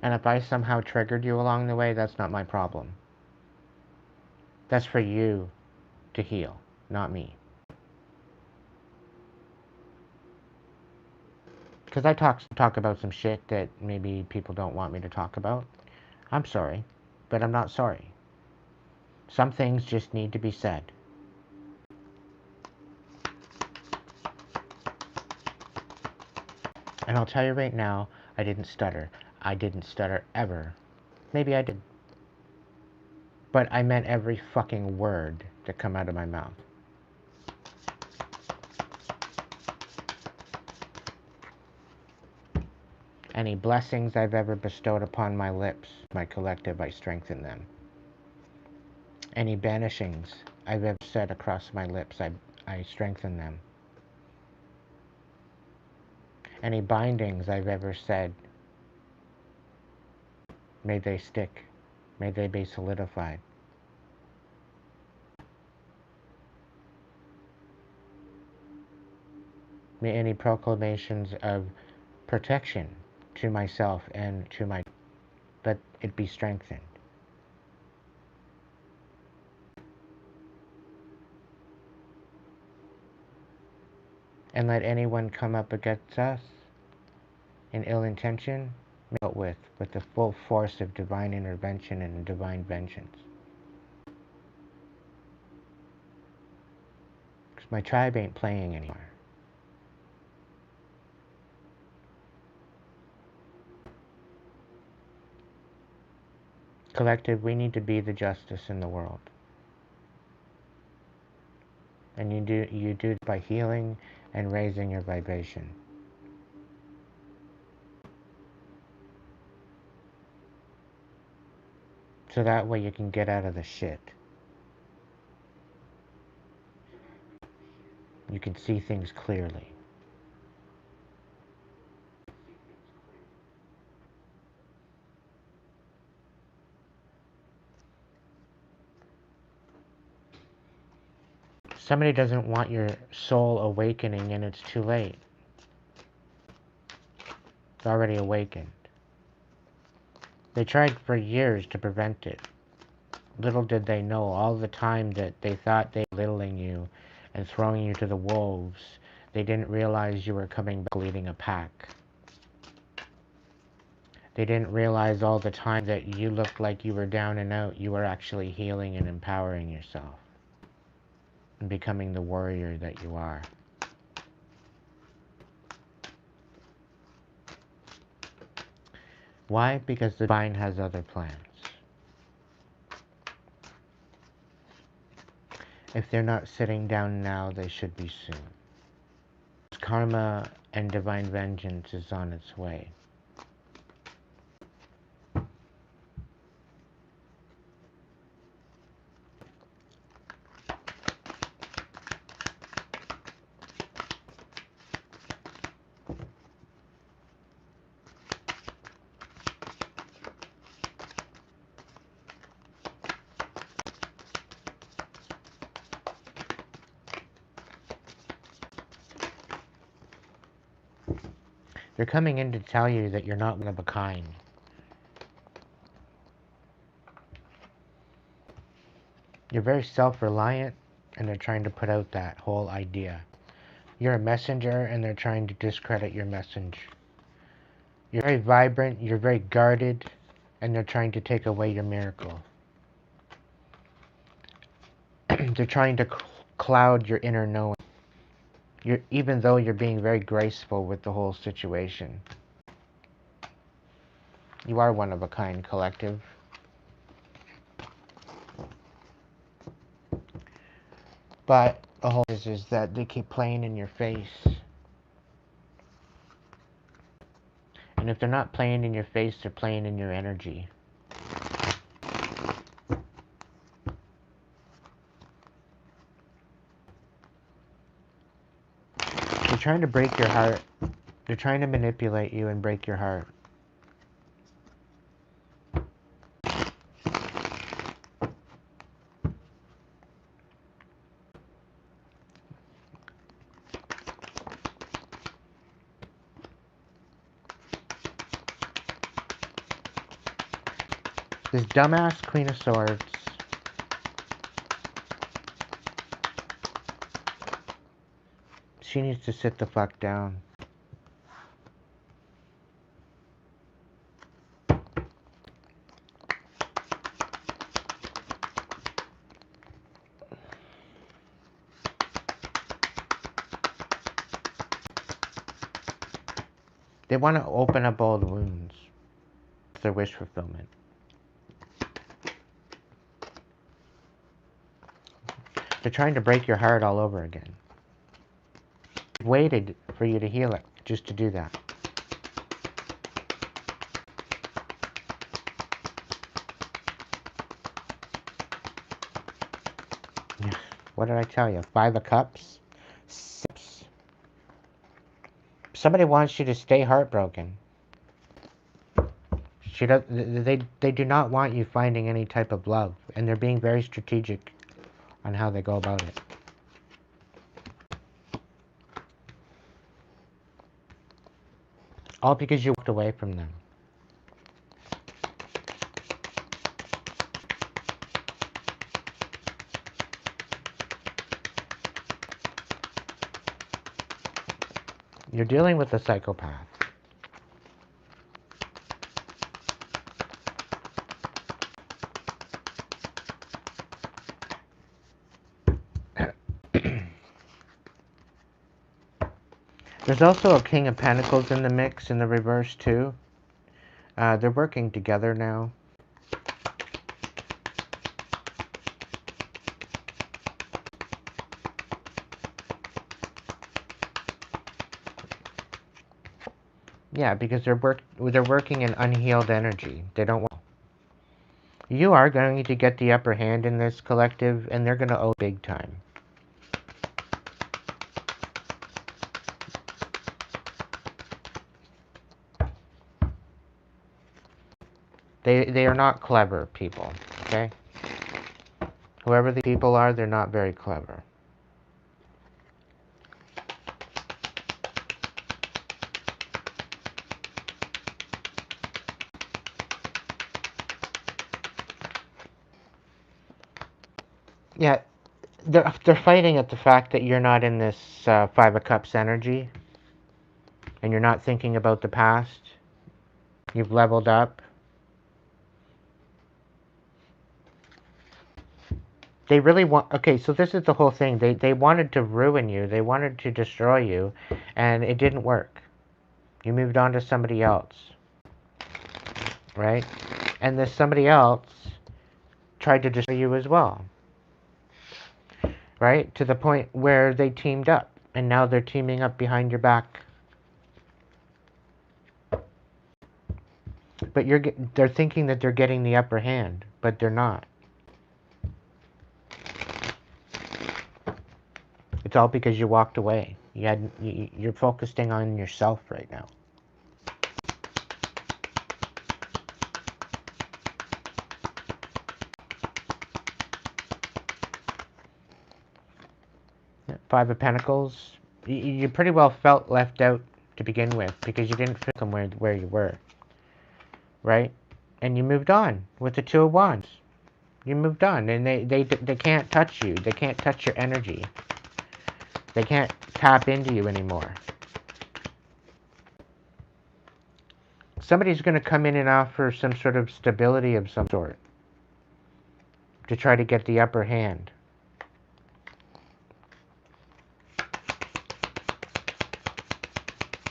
And if I somehow triggered you along the way, that's not my problem. That's for you to heal, not me. Because I talk about some shit that maybe people don't want me to talk about. I'm sorry, but I'm not sorry. Some things just need to be said. And I'll tell you right now, I didn't stutter. I didn't stutter ever. Maybe I did. But I meant every fucking word that come out of my mouth. Any blessings I've ever bestowed upon my lips, my collective, I strengthen them. Any banishings I've ever said across my lips, I strengthen them. Any bindings I've ever said, may they stick. May they be solidified. May any proclamations of protection to myself and to my, let it be strengthened. And let anyone come up against us in ill intention, dealt with the full force of divine intervention and divine vengeance. Because my tribe ain't playing anymore. Collective, we need to be the justice in the world. And you do it by healing and raising your vibration. So that way you can get out of the shit. You can see things clearly. Somebody doesn't want your soul awakening and it's too late. It's already awakened. They tried for years to prevent it. Little did they know, all the time that they thought they were littling you and throwing you to the wolves, they didn't realize you were coming back leading a pack. They didn't realize all the time that you looked like you were down and out, you were actually healing and empowering yourself and becoming the warrior that you are. Why? Because the divine has other plans. If they're not sitting down now, they should be soon. Karma and divine vengeance is on its way. They're coming in to tell you that you're not one of a kind. You're very self-reliant, and they're trying to put out that whole idea. You're a messenger, and they're trying to discredit your message. You're very vibrant, you're very guarded, and they're trying to take away your miracle. They're trying to cloud your inner knowing. Even though you're being very graceful with the whole situation. You are one of a kind, collective. But the whole is that they keep playing in your face. And if they're not playing in your face, they're playing in your energy. They're trying to break your heart. They're trying to manipulate you and break your heart. This dumbass Queen of Swords. She needs to sit the fuck down. They want to open up all the wounds. It's their wish fulfillment. They're trying to break your heart all over again. Waited for you to heal it, just to do that. What did I tell you? 5 of Cups? 6. Somebody wants you to stay heartbroken. They do not want you finding any type of love, and they're being very strategic on how they go about it. All because you walked away from them. You're dealing with a psychopath. There's also a King of Pentacles in the mix in the reverse too. They're working together now. Yeah, because they're working in unhealed energy. They don't want. You are going to get the upper hand in this collective, and they're going to owe big time. They are not clever people, okay? Whoever the people are, they're not very clever. Yeah, they're fighting at the fact that you're not in this 5 of Cups energy, and you're not thinking about the past. You've leveled up. They really want... Okay, so this is the whole thing. They wanted to ruin you. They wanted to destroy you, and it didn't work. You moved on to somebody else. Right? And this somebody else tried to destroy you as well. Right? To the point where they teamed up. And now they're teaming up behind your back. But they're thinking that they're getting the upper hand. But they're not. It's all because you walked away. You're focusing on yourself right now. Yeah, 5 of Pentacles. You pretty well felt left out to begin with because you didn't fit somewhere where you were. Right? And you moved on with the 2 of Wands. You moved on, and they can't touch you. They can't touch your energy. They can't tap into you anymore. Somebody's going to come in and offer some sort of stability of some sort to try to get the upper hand.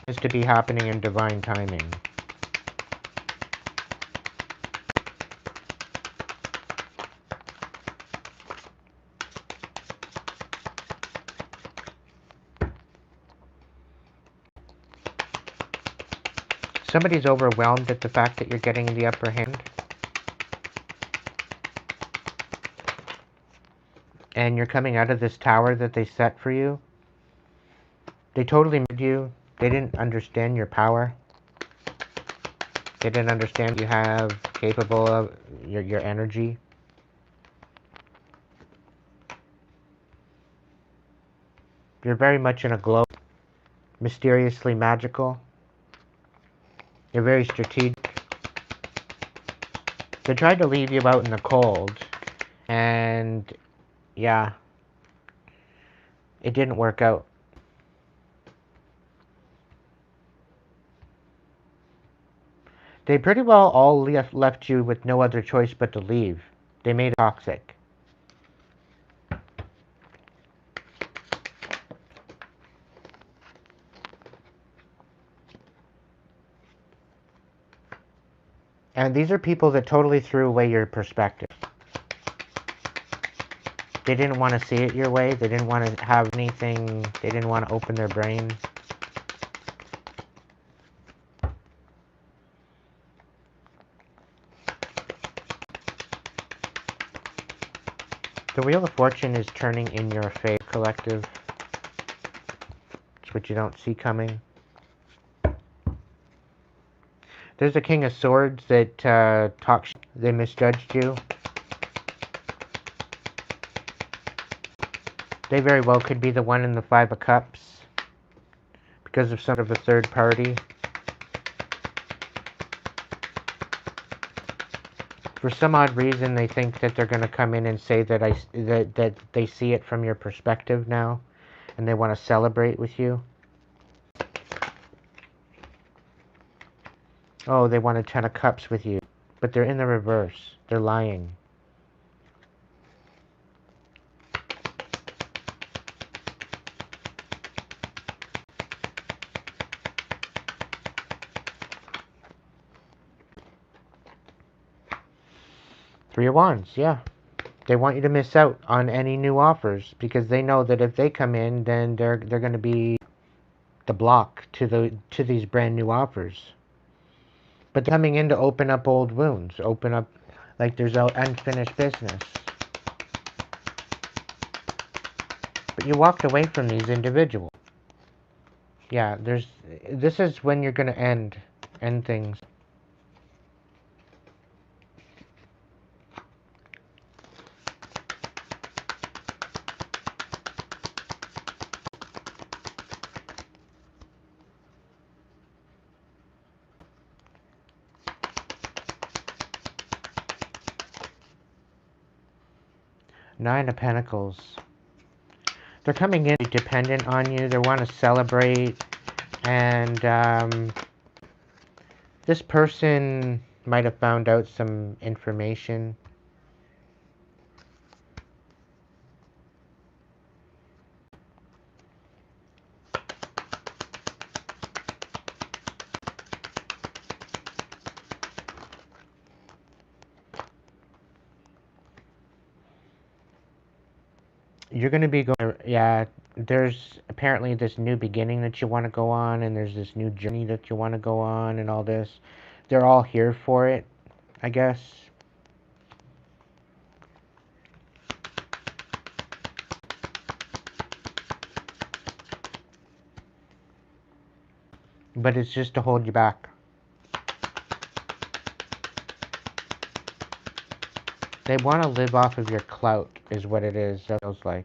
Is to be happening in divine timing. Somebody's overwhelmed at the fact that you're getting the upper hand. And you're coming out of this tower that they set for you. They totally made you. They didn't understand your power. They didn't understand you have capable of your energy. You're very much in a glow. Mysteriously magical. You're very strategic. They tried to leave you out in the cold. And yeah, it didn't work out. They pretty well all left you with no other choice but to leave. They made it toxic. And these are people that totally threw away your perspective. They didn't want to see it your way. They didn't want to have anything. They didn't want to open their brain. The Wheel of Fortune is turning in your favor, collective. It's what you don't see coming. There's a King of Swords that talks. They misjudged you. They very well could be the one in the Five of Cups because of some of a third party. For some odd reason, they think that they're going to come in and say that that they see it from your perspective now, and they want to celebrate with you. Oh, they want a Ten of Cups with you, but they're in the reverse. They're lying. Three of Wands, yeah. They want you to miss out on any new offers because they know that if they come in, then they're going to be the block to these brand new offers. But they're coming in to open up old wounds, open up like there's unfinished business. But you walked away from these individuals. Yeah, this is when you're going to end things. Nine of Pentacles. They're coming in dependent on you. They want to celebrate. And this person might have found out some information. You're going to be going, yeah, there's apparently this new beginning that you want to go on, and there's this new journey that you want to go on, and all this. They're all here for it, I guess. But it's just to hold you back. They want to live off of your clout, is what it is. That feels like.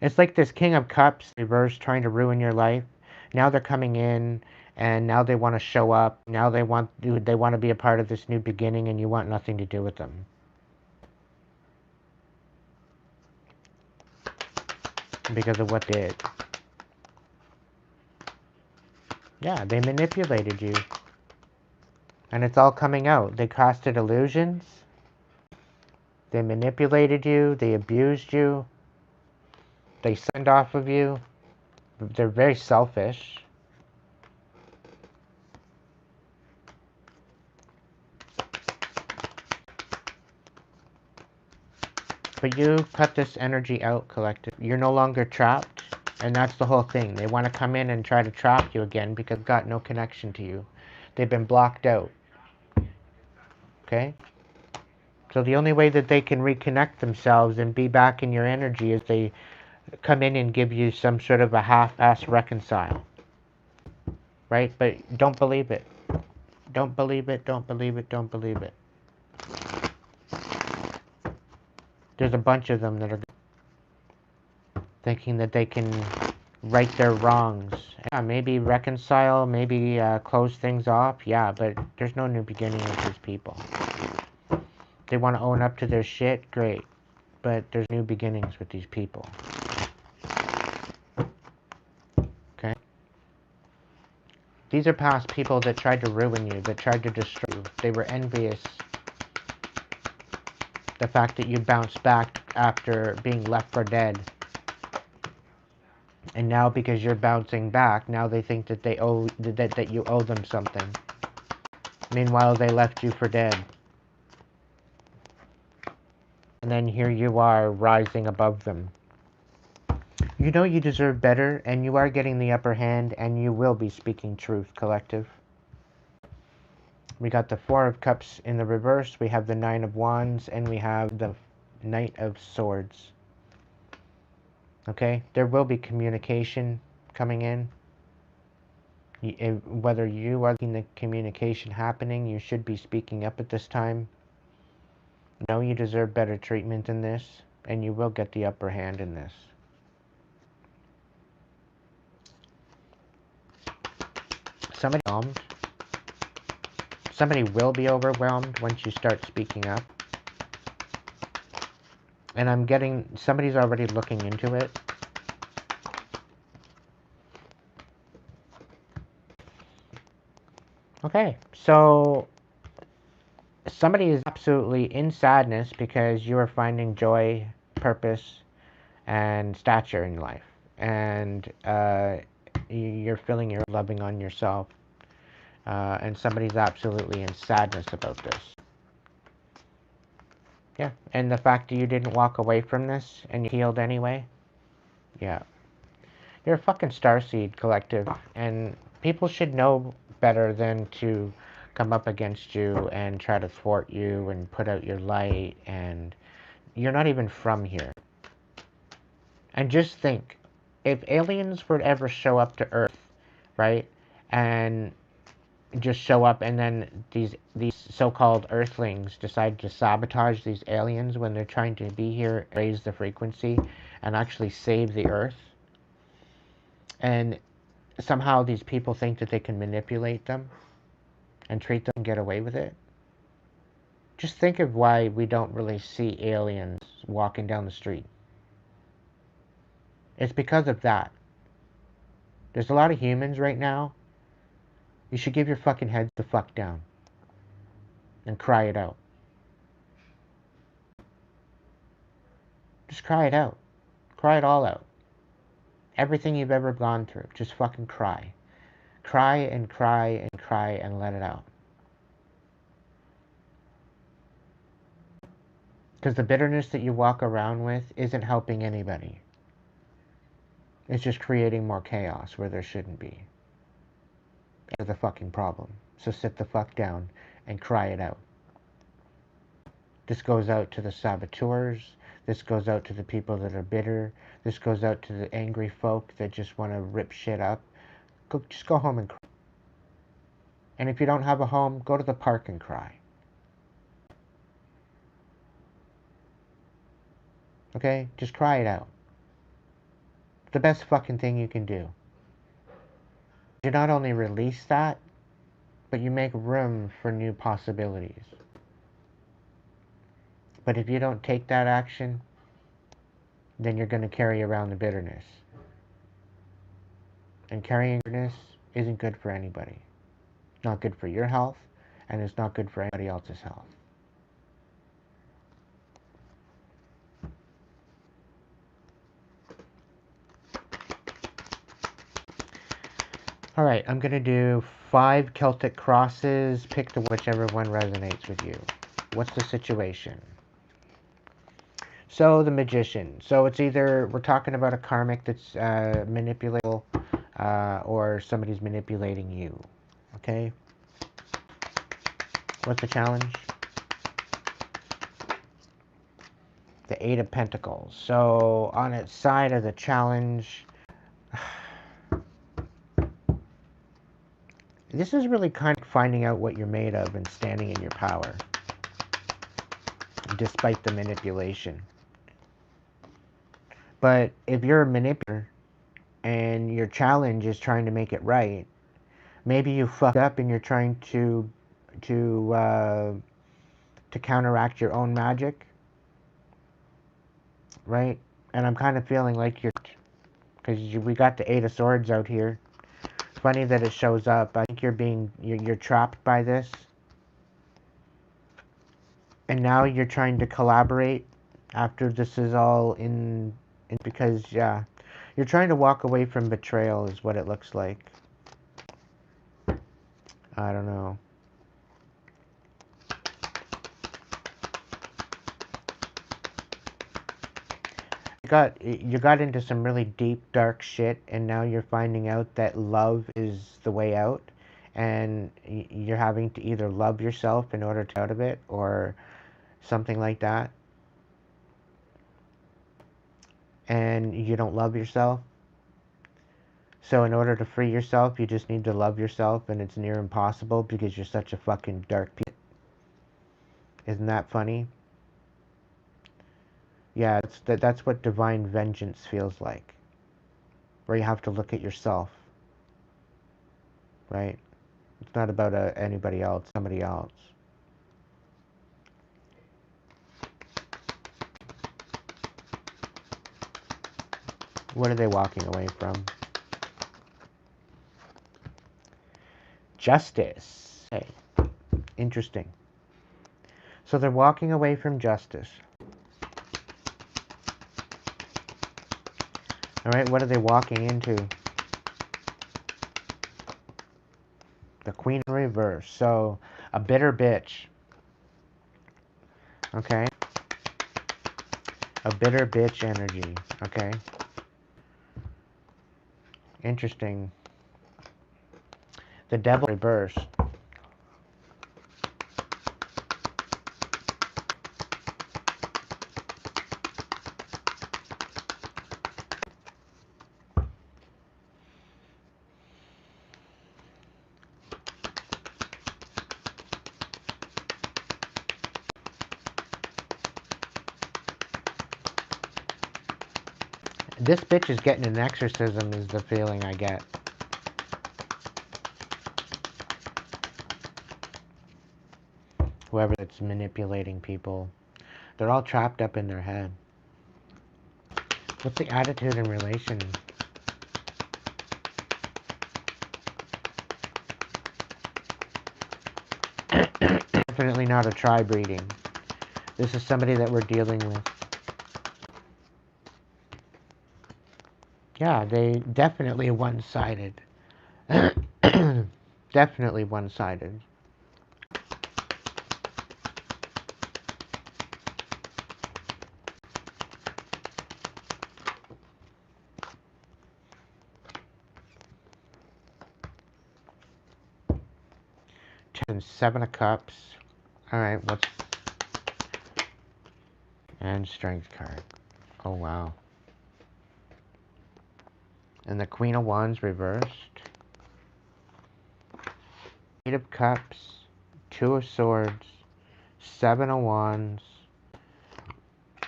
It's like this King of Cups reverse trying to ruin your life. Now they're coming in, and now they want to show up. Now they want to be a part of this new beginning, and you want nothing to do with them. Because of what they did. Yeah, they manipulated you. And it's all coming out. They casted illusions. They manipulated you. They abused you. They signed off of you. They're very selfish. But you cut this energy out, collective. You're no longer trapped. And that's the whole thing. They want to come in and try to trap you again because they've got no connection to you. They've been blocked out. Okay? So the only way that they can reconnect themselves and be back in your energy is they come in and give you some sort of a half-ass reconcile. Right? But don't believe it. Don't believe it, don't believe it, don't believe it. There's a bunch of them that are thinking that they can right their wrongs. Yeah, maybe reconcile, maybe close things off. Yeah, but there's no new beginning with these people. They want to own up to their shit, great. But there's new beginnings with these people. Okay? These are past people that tried to ruin you, that tried to destroy you. They were envious. The fact that you bounced back after being left for dead. And now because you're bouncing back, now they think that they owe that you owe them something. Meanwhile, they left you for dead. And then here you are rising above them. You know you deserve better, and you are getting the upper hand, and you will be speaking truth, collective. We got the Four of Cups in the reverse, we have the Nine of Wands, and we have the Knight of Swords. Okay? There will be communication coming in. Whether you are seeing the communication happening, you should be speaking up at this time. Know you deserve better treatment than this, and you will get the upper hand in this. Somebody will be overwhelmed once you start speaking up. And I'm getting, somebody's already looking into it. Okay, so somebody is absolutely in sadness because you are finding joy, purpose, and stature in life. And you're feeling you're loving on yourself. And somebody's absolutely in sadness about this. Yeah, and the fact that you didn't walk away from this and you healed anyway. Yeah. You're a fucking starseed, collective, and people should know better than to come up against you and try to thwart you and put out your light, and you're not even from here. And just think, if aliens were to ever show up to Earth, right, and just show up, and then these so-called Earthlings decide to sabotage these aliens when they're trying to be here, raise the frequency, and actually save the Earth, and somehow these people think that they can manipulate them and treat them and get away with it. Just think of why we don't really see aliens walking down the street. It's because of that. There's a lot of humans right now. You should give your fucking heads the fuck down and cry it out. Just cry it out. Cry it all out. Everything you've ever gone through, just fucking cry. Cry and cry and cry and let it out. Because the bitterness that you walk around with isn't helping anybody. It's just creating more chaos where there shouldn't be. That's the fucking problem. So sit the fuck down and cry it out. This goes out to the saboteurs. This goes out to the people that are bitter. This goes out to the angry folk that just want to rip shit up. Just go home and cry. And if you don't have a home, go to the park and cry. Okay? Just cry it out. The best fucking thing you can do. You not only release that, but you make room for new possibilities. But if you don't take that action, then you're going to carry around the bitterness. And carrying bitterness isn't good for anybody. It's not good for your health, and it's not good for anybody else's health. Alright, I'm going to do 5 Celtic crosses. Pick whichever one resonates with you. What's the situation? So, the Magician. So, it's either we're talking about a karmic that's manipulatable, or somebody's manipulating you. Okay? What's the challenge? The Eight of Pentacles. So, on its side of the challenge, this is really kind of finding out what you're made of and standing in your power, despite the manipulation. But if you're a manipulator and your challenge is trying to make it right, maybe you fucked up and you're trying to counteract your own magic, right? And I'm kind of feeling like you're, because we got the Eight of Swords out here. Funny that it shows up. I think you're trapped by this. And now you're trying to collaborate after this is all in because, yeah, you're trying to walk away from betrayal is what it looks like. I don't know. you got into some really deep, dark shit, and now you're finding out that love is the way out, and you're having to either love yourself in order to get out of it, or something like that. And you don't love yourself. So in order to free yourself, you just need to love yourself, and it's near impossible because you're such a fucking dark piece. Isn't that funny? Yeah, that's what divine vengeance feels like. Where you have to look at yourself, right? It's not about anybody else, somebody else. What are they walking away from? Justice. Hey, interesting. So they're walking away from justice. All right, what are they walking into? The Queen in reverse. So, a bitter bitch. Okay? A bitter bitch energy. Okay? Interesting. The Devil reverse. This bitch is getting an exorcism is the feeling I get. Whoever that's manipulating people. They're all trapped up in their head. What's the attitude in relation? Definitely not a tribe reading. This is somebody that we're dealing with. Yeah, they definitely one-sided. Definitely one-sided. Seven of Cups. Alright, what's... And Strength card. Oh, wow. And the Queen of Wands reversed. Eight of Cups. Two of Swords. Seven of Wands.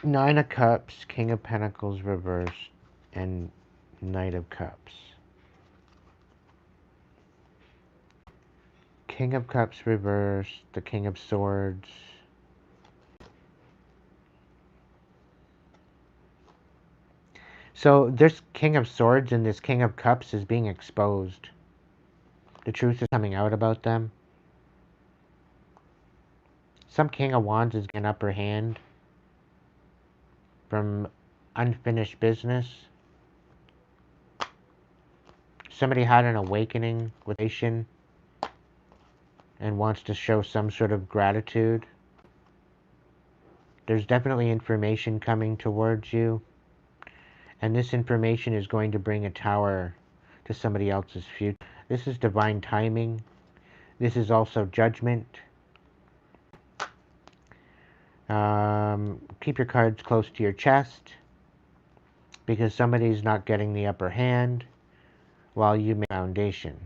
Nine of Cups. King of Pentacles reversed. And Knight of Cups. King of Cups reversed. The King of Swords. So this King of Swords and this King of Cups is being exposed. The truth is coming out about them. Some King of Wands is getting upper hand from unfinished business. Somebody had an awakening with Asian and wants to show some sort of gratitude. There's definitely information coming towards you. And this information is going to bring a tower to somebody else's future. This is divine timing. This is also judgment. Keep your cards close to your chest, because somebody's not getting the upper hand while you make foundation.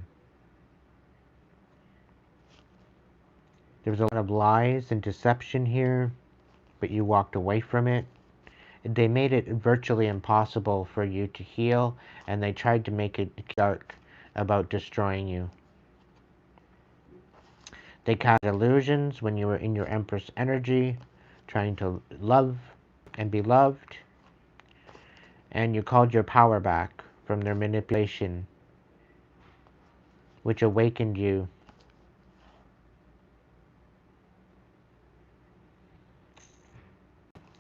There was a lot of lies and deception here, but you walked away from it. They made it virtually impossible for you to heal, and they tried to make it dark about destroying you. They cast illusions when you were in your Empress energy, trying to love and be loved, and you called your power back from their manipulation, which awakened you.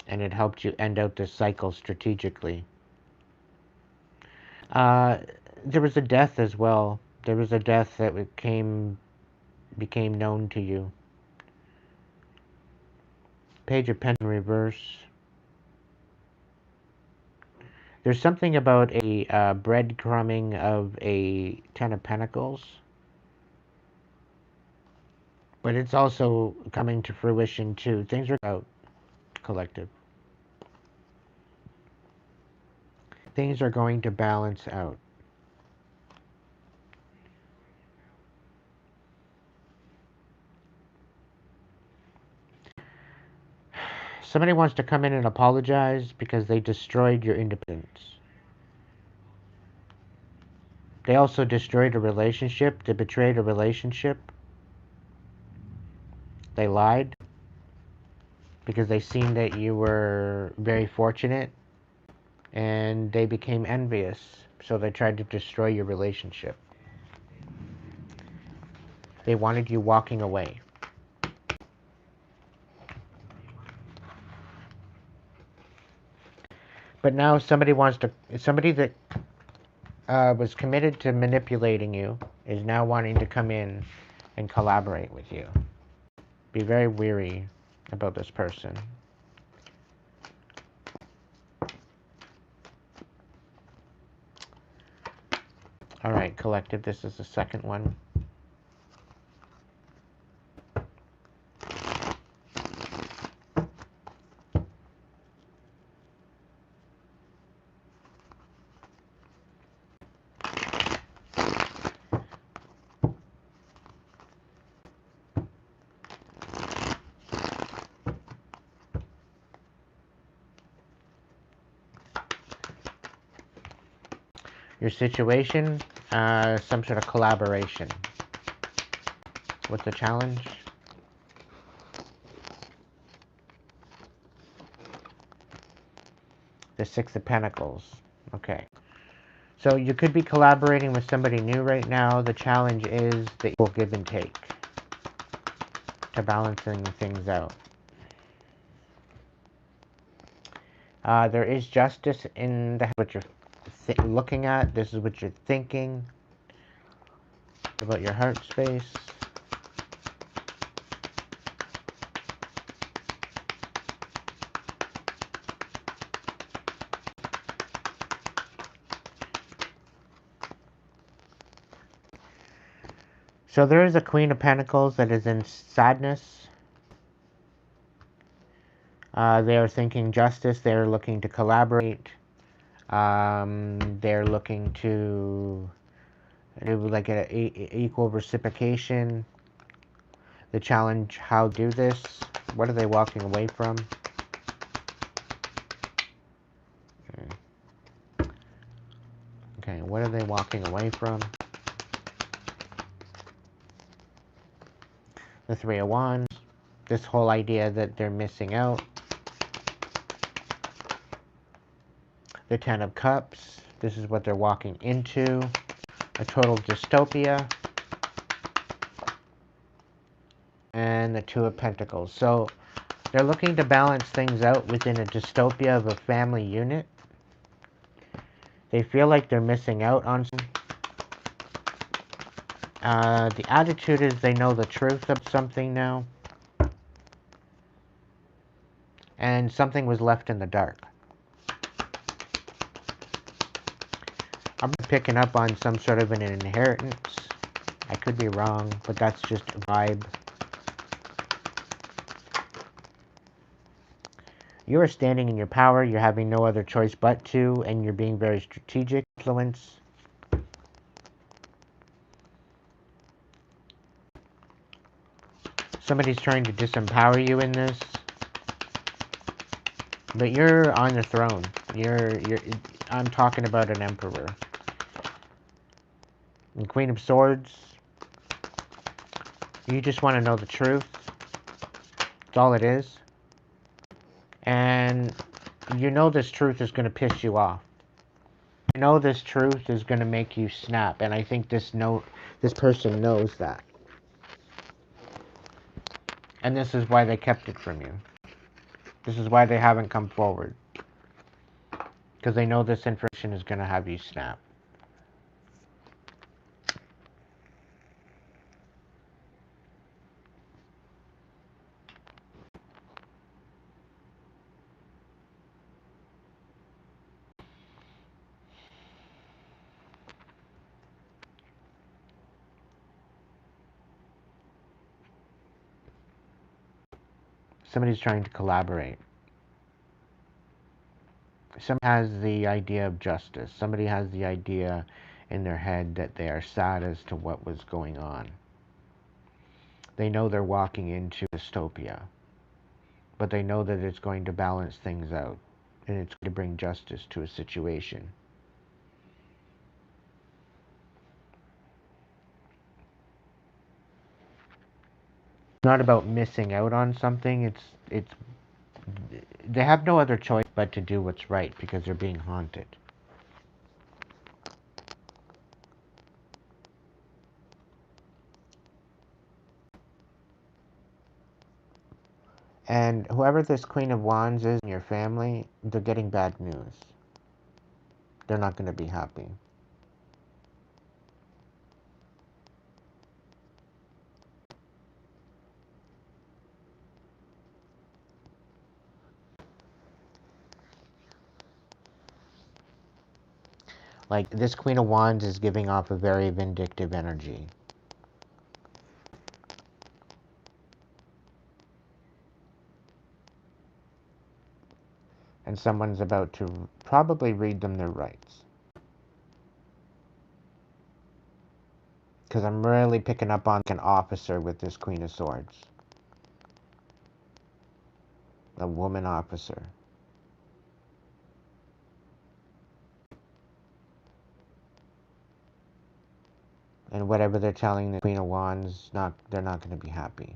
And it helped you end out this cycle strategically. There was a death as well. There was a death that became known to you. Page of Pentacles reverse. There's something about a breadcrumbing of a Ten of Pentacles, but it's also coming to fruition too. Things are out, collective. Things are going to balance out. Somebody wants to come in and apologize because they destroyed your independence. They also destroyed a relationship. They betrayed a relationship. They lied because they seen that you were very fortunate, and they became envious. So they tried to destroy your relationship. They wanted you walking away. But now somebody that was committed to manipulating you is now wanting to come in and collaborate with you. Be very weary about this person. All right, collective, this is the second one. Your situation, some sort of collaboration. What's the challenge? The Six of Pentacles. Okay. So you could be collaborating with somebody new right now. The challenge is the equal give and take to balancing things out. There is justice in what you're looking at. This is what you're thinking about your heart space. So there is a Queen of Pentacles that is in sadness. They are thinking justice. They are looking to collaborate. They're looking to do like an equal reciprocation. The challenge, how do this? What are they walking away from? Okay, what are they walking away from? The Three of Wands. This whole idea that they're missing out. The Ten of Cups. This is what they're walking into. A total dystopia. And the Two of Pentacles. So they're looking to balance things out within a dystopia of a family unit. They feel like they're missing out on something. The attitude is they know the truth of something now. And something was left in the dark. I'm picking up on some sort of an inheritance. I could be wrong, but that's just a vibe. You are standing in your power. You're having no other choice but to, and you're being very strategic. Influence. Somebody's trying to disempower you in this. But you're on the throne. I'm talking about an emperor. And Queen of Swords. You just want to know the truth. That's all it is. And you know this truth is going to piss you off. You know this truth is going to make you snap. And I think this person knows that. And this is why they kept it from you. This is why they haven't come forward. Because they know this information is going to have you snap. somebody's trying to collaborate. Somebody has the idea of justice. Somebody has the idea in their head that they are sad as to what was going on. They know they're walking into dystopia, but they know that it's going to balance things out, and it's going to bring justice to a situation. It's not about missing out on something. It's they have no other choice but to do what's right because they're being haunted. And whoever this Queen of Wands is in your family, they're getting bad news. They're not going to be happy. Like, this Queen of Wands is giving off a very vindictive energy. And someone's about to probably read them their rights. Because I'm really picking up on an officer with this Queen of Swords. A woman officer. And whatever they're telling the Queen of Wands, they're not going to be happy.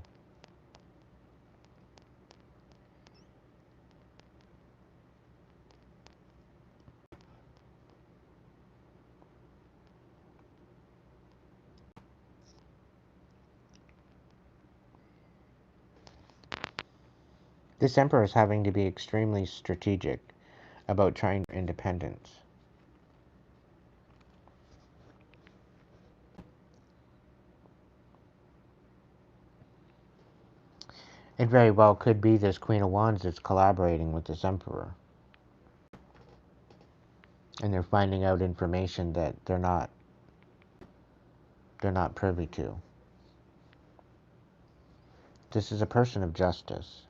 This Emperor is having to be extremely strategic about trying independence. It very well could be this Queen of Wands that's collaborating with this Emperor. And they're finding out information that they're not privy to. This is a person of justice.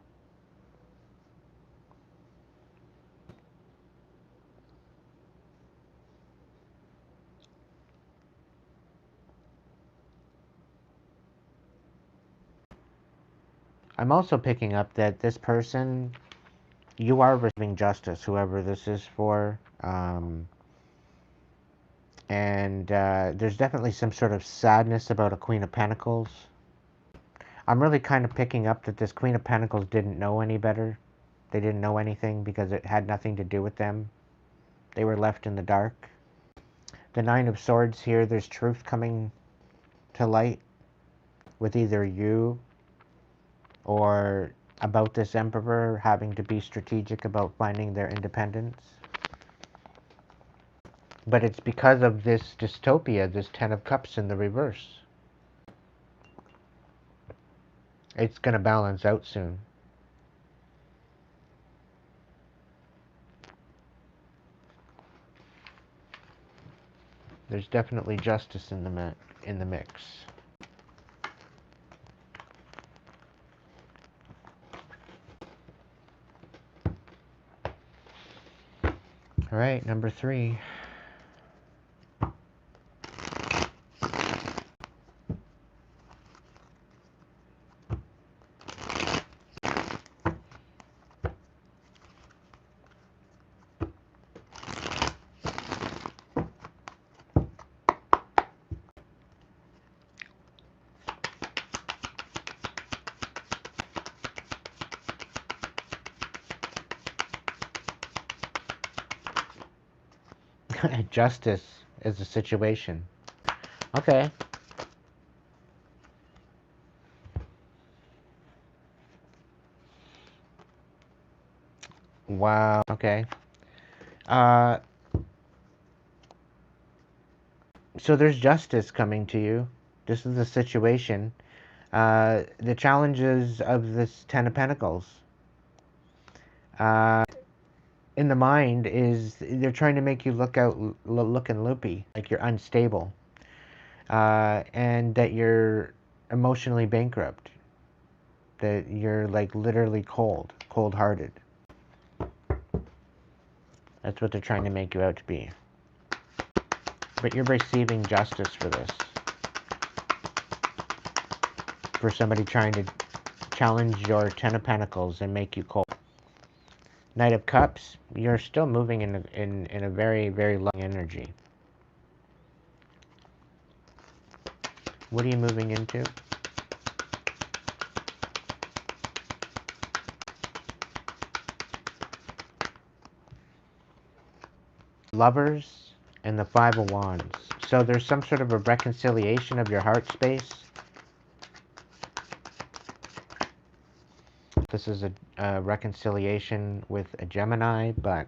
I'm also picking up that this person, you are receiving justice, whoever this is for. There's definitely some sort of sadness about a Queen of Pentacles. I'm really kind of picking up that this Queen of Pentacles didn't know any better. They didn't know anything because it had nothing to do with them. They were left in the dark. The Nine of Swords here, there's truth coming to light with either you or about this Emperor having to be strategic about finding their independence. But it's because of this dystopia, this Ten of Cups in the reverse. It's going to balance out soon. There's definitely justice in the mix. All right, number 3. Justice is a situation. Okay. Wow. Okay. Uh, so there's justice coming to you. This is a situation. The challenges of this Ten of Pentacles. In the mind is they're trying to make you looking loopy, like you're unstable, and that you're emotionally bankrupt. that you're like literally cold-hearted. That's what they're trying to make you out to be. But you're receiving justice for this. For somebody trying to challenge your Ten of Pentacles and make you cold. Knight of Cups, you're still moving in a very, very low energy. What are you moving into? Lovers and the Five of Wands. So there's some sort of a reconciliation of your heart space. This is a reconciliation with a Gemini, but...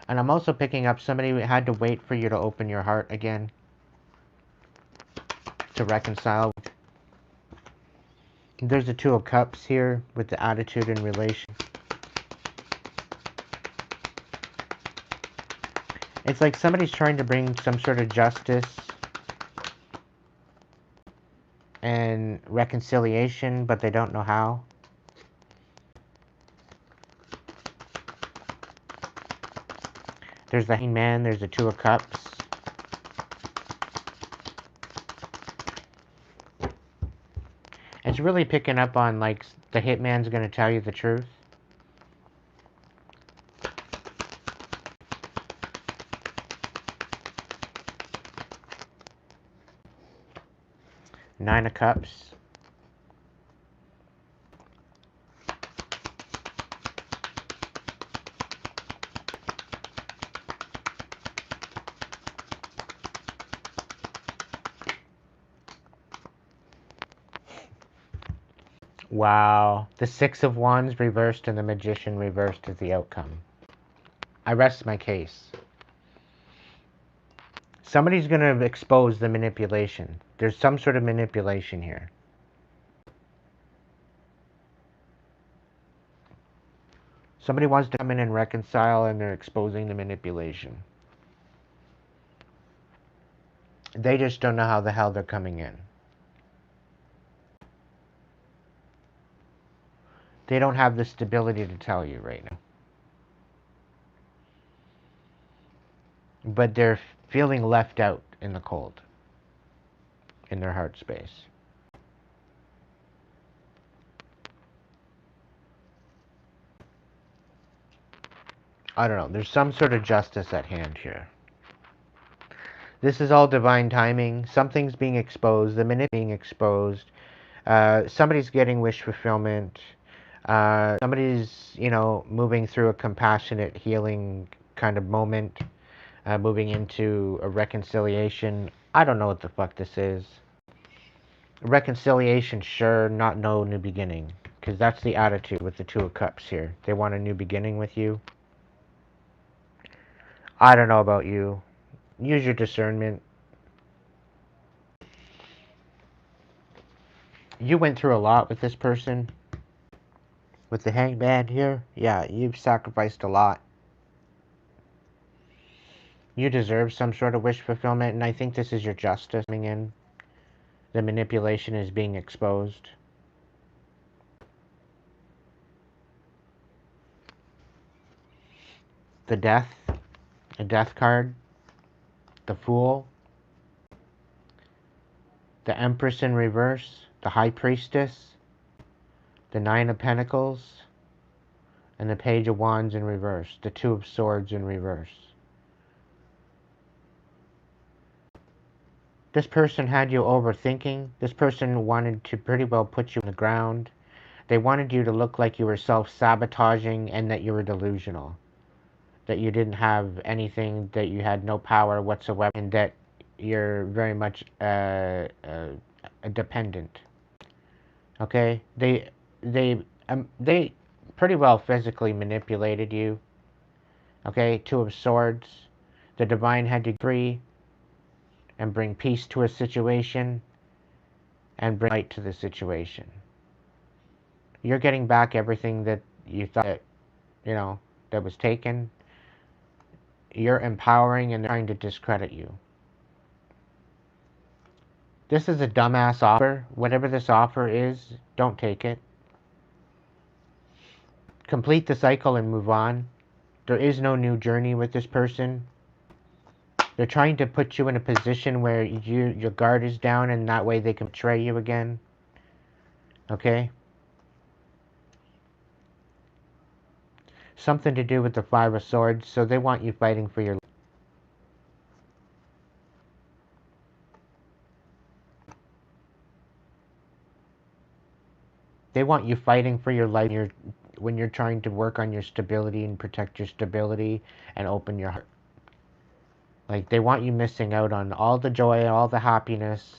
And I'm also picking up somebody who had to wait for you to open your heart again. To reconcile. There's the Two of Cups here with the attitude in relation. It's like somebody's trying to bring some sort of justice and reconciliation, but they don't know how. There's the Hangman, there's the Two of Cups. It's really picking up on, like, the hitman's gonna tell you the truth. Nine of Cups. Wow. The Six of Wands reversed and the Magician reversed is the outcome. I rest my case. Somebody's going to expose the manipulation. There's some sort of manipulation here. Somebody wants to come in and reconcile, and they're exposing the manipulation. They just don't know how the hell they're coming in. They don't have the stability to tell you right now. But they're feeling left out in the cold. In their heart space. I don't know. There's some sort of justice at hand here. This is all divine timing. Something's being exposed. The minute being exposed. Somebody's getting wish fulfillment. Somebody's, you know, moving through a compassionate, healing kind of moment. Moving into a reconciliation. I don't know what the fuck this is. Reconciliation, sure. Not no new beginning. Because that's the attitude with the Two of Cups here. They want a new beginning with you. I don't know about you. Use your discernment. You went through a lot with this person. With the Hangman here. Yeah, you've sacrificed a lot. You deserve some sort of wish fulfillment, and I think this is your justice coming in. The manipulation is being exposed. The Death. A Death card. The Fool. The Empress in reverse. The High Priestess. The Nine of Pentacles. And the Page of Wands in reverse. The Two of Swords in reverse. This person had you overthinking. This person wanted to pretty well put you on the ground. They wanted you to look like you were self-sabotaging and that you were delusional. That you didn't have anything, that you had no power whatsoever, and that you're very much a dependent. Okay? They pretty well physically manipulated you. Okay? Two of Swords. The Divine had to be free and bring peace to a situation and bring light to the situation. You're getting back everything that you thought that, you know, that was taken. You're empowering and they're trying to discredit you. This is a dumbass offer. Whatever this offer is, don't take it. Complete the cycle and move on. There is no new journey with this person. They're trying to put you in a position where your guard is down, and that way they can betray you again. Okay? Something to do with the Five of Swords, so they want you fighting for your life. They want you fighting for your life when you're trying to work on your stability and protect your stability and open your heart. Like, they want you missing out on all the joy, all the happiness,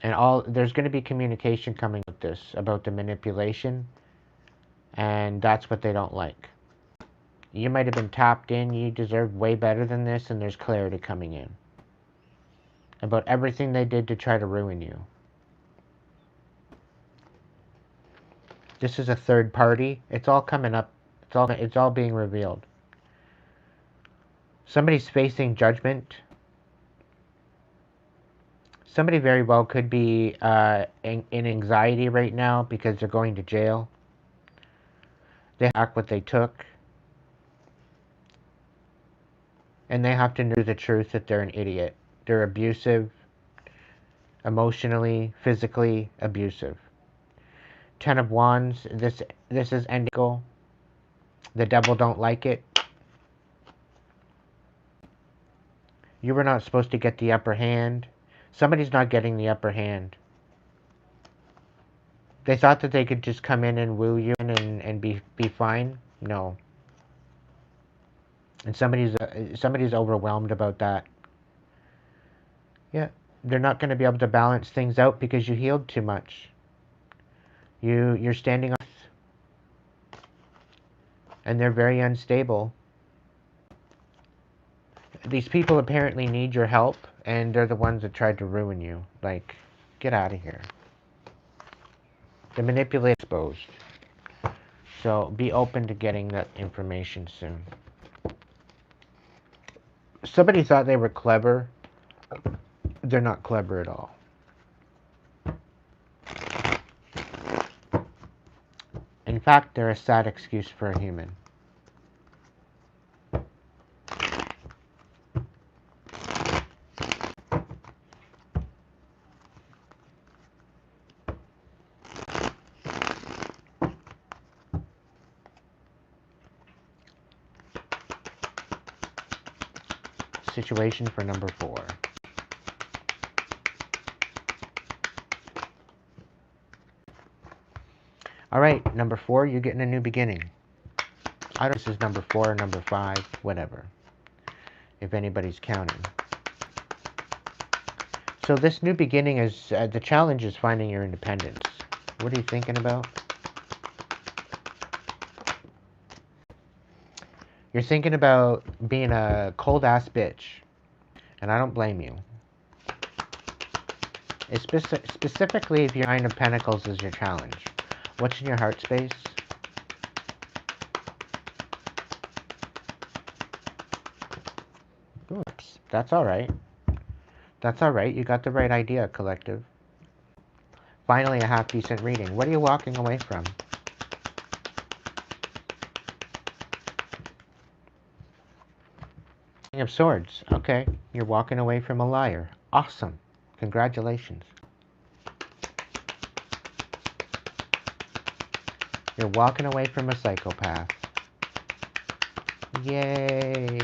and all. There's going to be communication coming with this about the manipulation, and that's what they don't like. You might have been tapped in, you deserve way better than this, and there's clarity coming in about everything they did to try to ruin you. This is a third party. It's all coming up. It's all being revealed. Somebody's facing judgment. Somebody very well could be in anxiety right now because they're going to jail. They back what they took. And they have to know the truth that they're an idiot. They're abusive, emotionally, physically abusive. Ten of Wands, this is ending. The devil don't like it. You were not supposed to get the upper hand. Somebody's not getting the upper hand. They thought that they could just come in and woo you and be fine. No. And somebody's overwhelmed about that. Yeah, they're not going to be able to balance things out because you healed too much. You're standing on, and they're very unstable. These people apparently need your help, and they're the ones that tried to ruin you. Like, get out of here. The manipulator exposed. So be open to getting that information soon. Somebody thought they were clever. They're not clever at all. In fact, they're a sad excuse for a human. Situation for number 4. Alright, number 4, you're getting a new beginning. I don't know if this is number 4 or number 5, whatever. If anybody's counting. So this new beginning is, the challenge is finding your independence. What are you thinking about? You're thinking about being a cold-ass bitch. And I don't blame you. It's specifically if your Nine of Pentacles is your challenge. What's in your heart space? Oops, that's alright. That's alright, you got the right idea, collective. Finally, a half-decent reading. What are you walking away from? King of Swords. Okay, you're walking away from a liar. Awesome. Congratulations. You're walking away from a psychopath. Yay.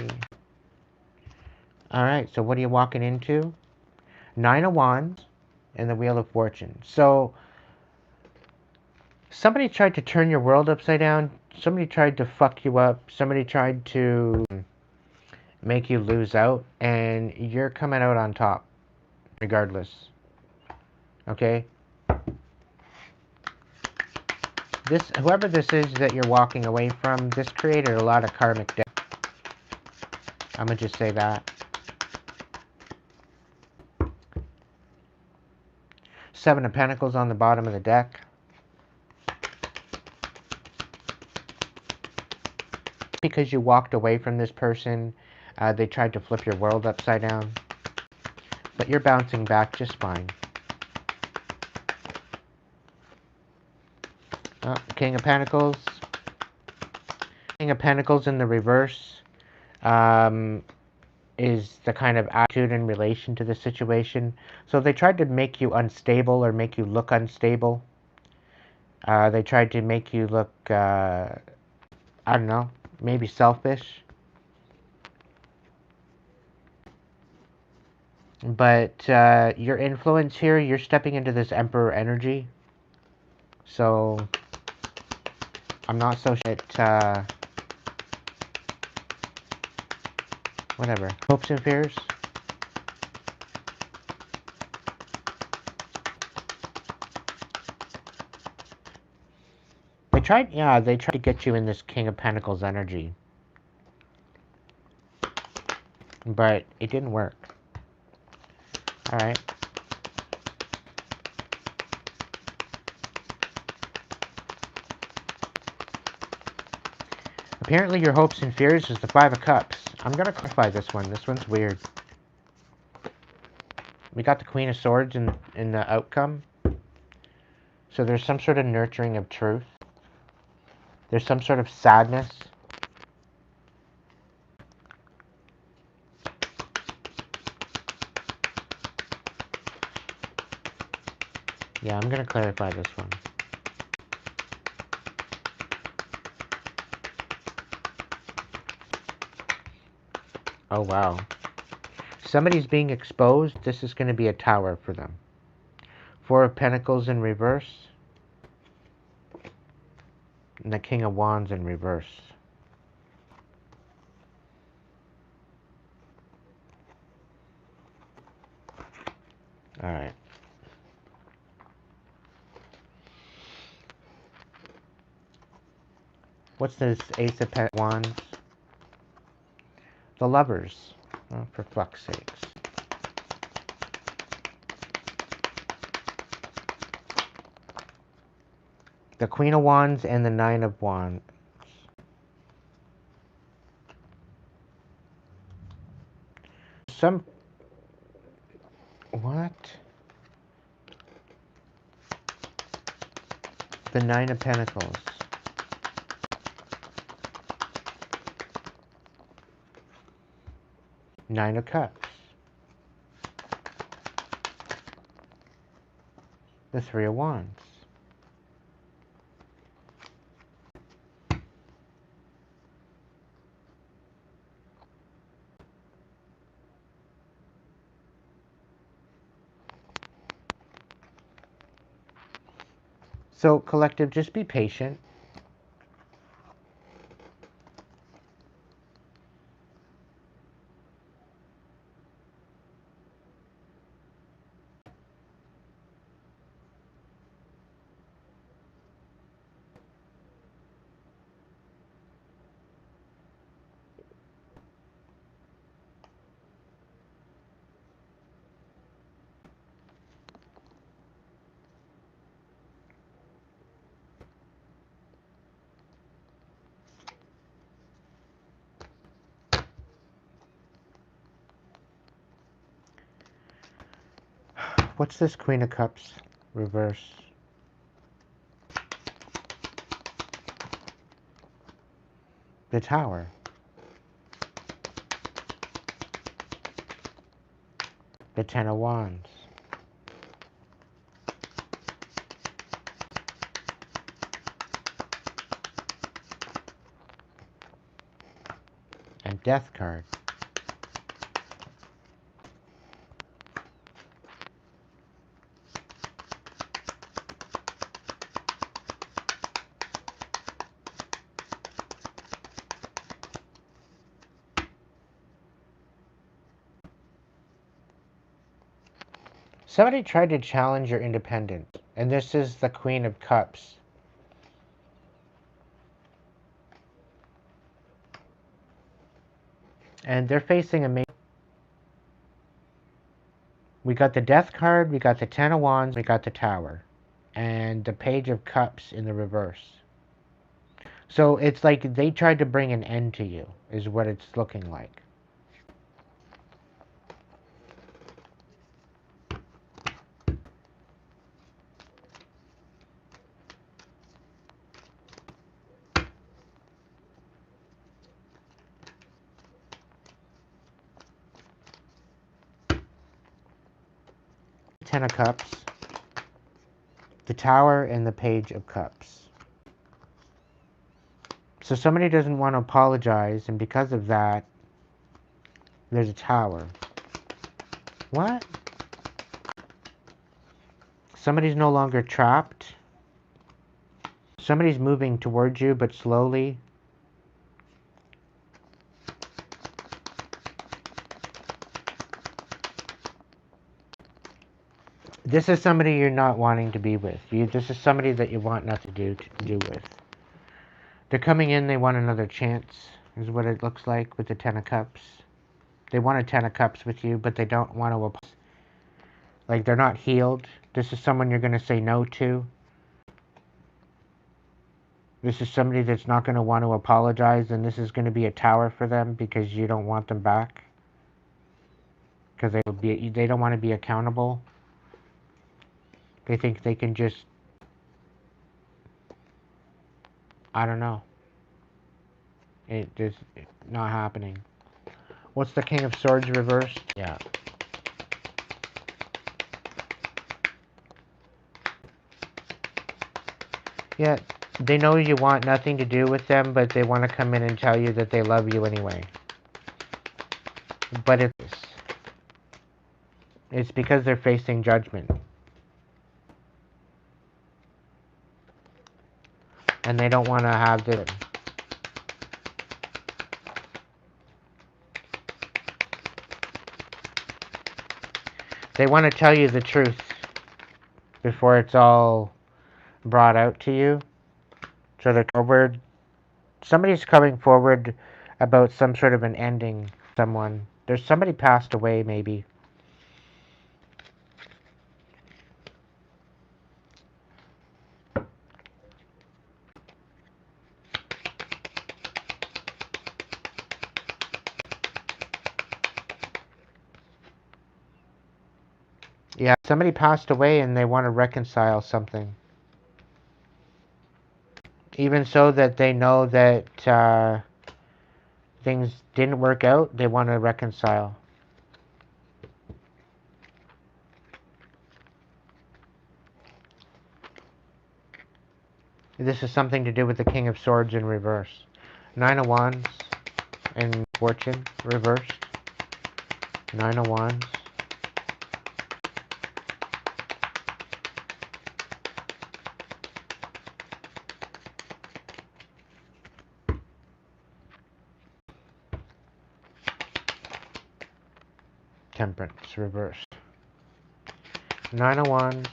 Alright, so what are you walking into? 9 of Wands and the Wheel of Fortune. So, somebody tried to turn your world upside down. Somebody tried to fuck you up. Somebody tried to make you lose out. And you're coming out on top. Regardless. Okay? Whoever this is that you're walking away from, this created a lot of karmic debt. I'm gonna just say that. 7 of Pentacles on the bottom of the deck. Because you walked away from this person, they tried to flip your world upside down. But you're bouncing back just fine. King of Pentacles. King of Pentacles in the reverse is the kind of attitude in relation to the situation. So they tried to make you unstable or make you look unstable. They tried to make you look, I don't know, maybe selfish. But your influence here, you're stepping into this Emperor energy. So I'm not so sure that, whatever. Hopes and fears. They tried to get you in this King of Pentacles energy. But it didn't work. Alright. Apparently your hopes and fears is the Five of Cups. I'm gonna clarify this one. This one's weird. We got the Queen of Swords in the outcome. So there's some sort of nurturing of truth. There's some sort of sadness. Yeah, I'm gonna clarify this one. Oh, wow. Somebody's being exposed. This is going to be a tower for them. Four of Pentacles in reverse. And the King of Wands in reverse. Alright. What's this Ace of Wands? The Lovers. Oh, for fuck's sakes. The Queen of Wands and the Nine of Wands. What? The Nine of Pentacles. Nine of Cups. The Three of Wands. So, collective, just be patient. What's this Queen of Cups reverse? The Tower. The Ten of Wands. And Death card. Somebody tried to challenge your independence, and this is the Queen of Cups. And they're facing a major... We got the Death card, we got the Ten of Wands, we got the Tower. And the Page of Cups in the reverse. So it's like they tried to bring an end to you, is what it's looking like. Ten of Cups, the Tower, and the Page of Cups. So somebody doesn't want to apologize, and because of that, there's a Tower. What? Somebody's no longer trapped. Somebody's moving towards you, but slowly. This is somebody you're not wanting to be with. This is somebody that you want nothing to do with. They're coming in, they want another chance, is what it looks like with the Ten of Cups. They want a Ten of Cups with you, but they don't want to, like, they're not healed. This is someone you're going to say no to. This is somebody that's not going to want to apologize, and this is going to be a Tower for them because you don't want them back. Because they don't want to be accountable. They think they can just, I don't know. It's not happening. What's the King of Swords reversed? Yeah. Yeah, they know you want nothing to do with them, but they want to come in and tell you that they love you anyway. But it's because they're facing judgment. And they don't want to have this. They want to tell you the truth before it's all brought out to you. So they're forward. Somebody's coming forward about some sort of an ending. Someone. There's somebody passed away, maybe. Yeah, somebody passed away and they want to reconcile something. Even so that they know that things didn't work out, they want to reconcile. This is something to do with the King of Swords in reverse. Nine of Wands and Fortune reversed. Nine of Wands. Temperance reversed. Nine of Wands.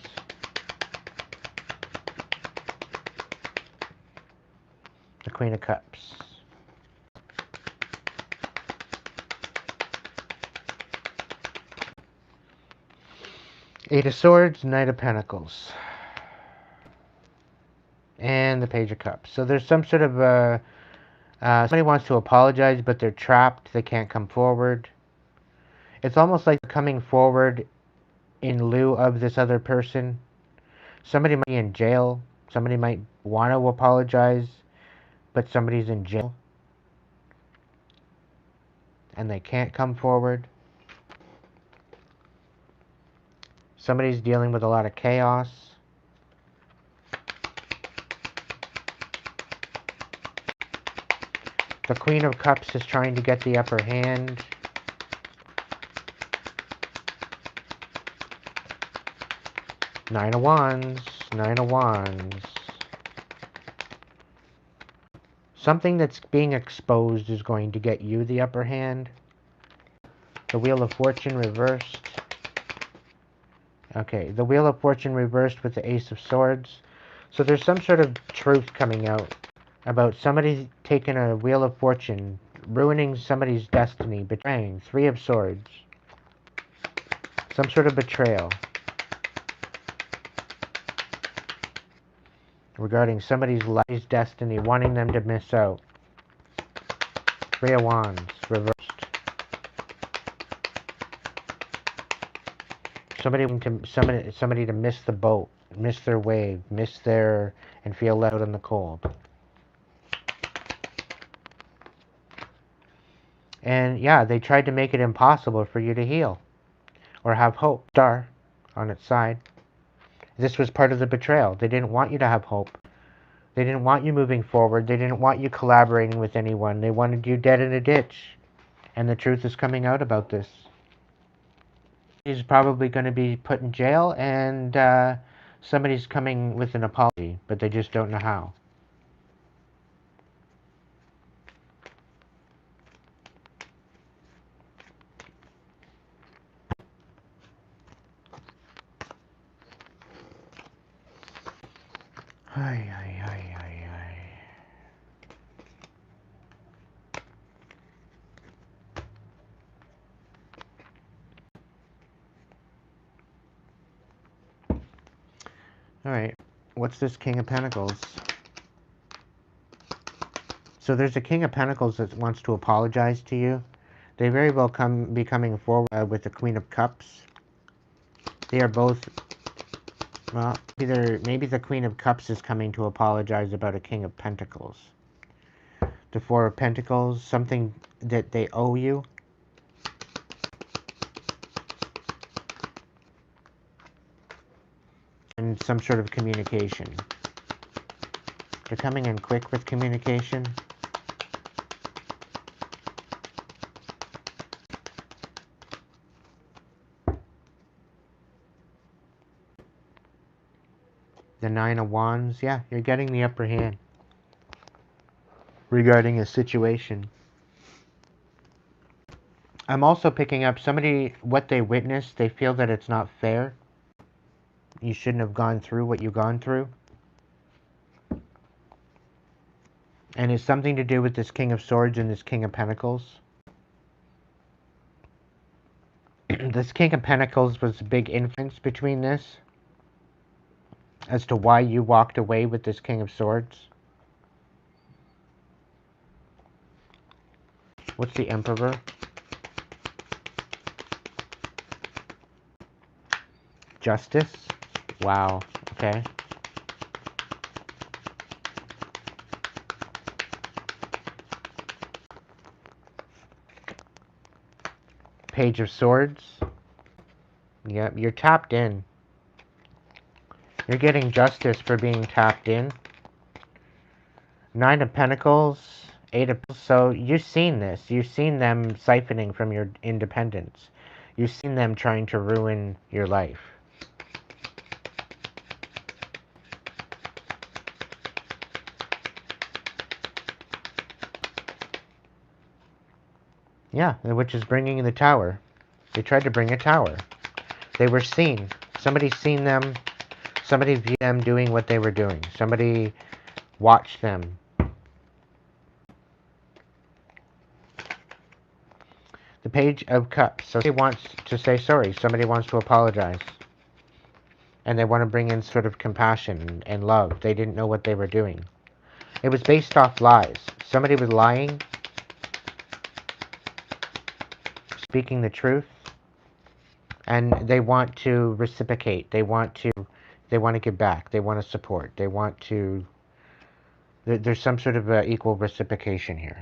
The Queen of Cups. Eight of Swords, Knight of Pentacles. And the Page of Cups. So there's some sort of somebody wants to apologize, but they're trapped. They can't come forward. It's almost like they're coming forward in lieu of this other person. Somebody might be in jail. Somebody might want to apologize, but somebody's in jail. And they can't come forward. Somebody's dealing with a lot of chaos. The Queen of Cups is trying to get the upper hand. Nine of Wands. Nine of Wands. Something that's being exposed is going to get you the upper hand. The Wheel of Fortune reversed. Okay, the Wheel of Fortune reversed with the Ace of Swords. So there's some sort of truth coming out about somebody taking a Wheel of Fortune, ruining somebody's destiny, betraying. Three of Swords. Some sort of betrayal. Regarding somebody's life's destiny, wanting them to miss out. Three of Wands, reversed. Somebody to miss the boat, miss their wave, and feel left out in the cold. And yeah, they tried to make it impossible for you to heal or have hope. Star, on its side. This was part of the betrayal. They didn't want you to have hope. They didn't want you moving forward. They didn't want you collaborating with anyone. They wanted you dead in a ditch. And the truth is coming out about this. He's probably going to be put in jail, and somebody's coming with an apology, but they just don't know how. Ay, ay, ay, ay, ay. Alright, what's this King of Pentacles? So there's a King of Pentacles that wants to apologize to you. They very well be coming forward with the Queen of Cups. They are both, well, maybe the Queen of Cups is coming to apologize about a King of Pentacles. The Four of Pentacles, something that they owe you. And some sort of communication. They're coming in quick with communication. The Nine of Wands, yeah, you're getting the upper hand regarding a situation. I'm also picking up somebody, what they witnessed, they feel that it's not fair. You shouldn't have gone through what you've gone through. And it's something to do with this King of Swords and this King of Pentacles. This King of Pentacles was a big influence between this, as to why you walked away with this King of Swords. What's the Emperor? Justice? Wow, okay. Page of Swords. Yep, you're tapped in. You're getting justice for being tapped in. Nine of Pentacles, Eight of Pentacles. So you've seen this. You've seen them siphoning from your independence. You've seen them trying to ruin your life. Yeah, which is bringing in the tower. They tried to bring a tower. They were seen. Somebody's seen them. Somebody viewed them doing what they were doing. Somebody watched them. The Page of Cups. So somebody wants to say sorry. Somebody wants to apologize. And they want to bring in sort of compassion and love. They didn't know what they were doing. It was based off lies. Somebody was lying, speaking the truth, and they want to reciprocate. They want to give back. They want to support. They want to. There's some sort of equal reciprocation here.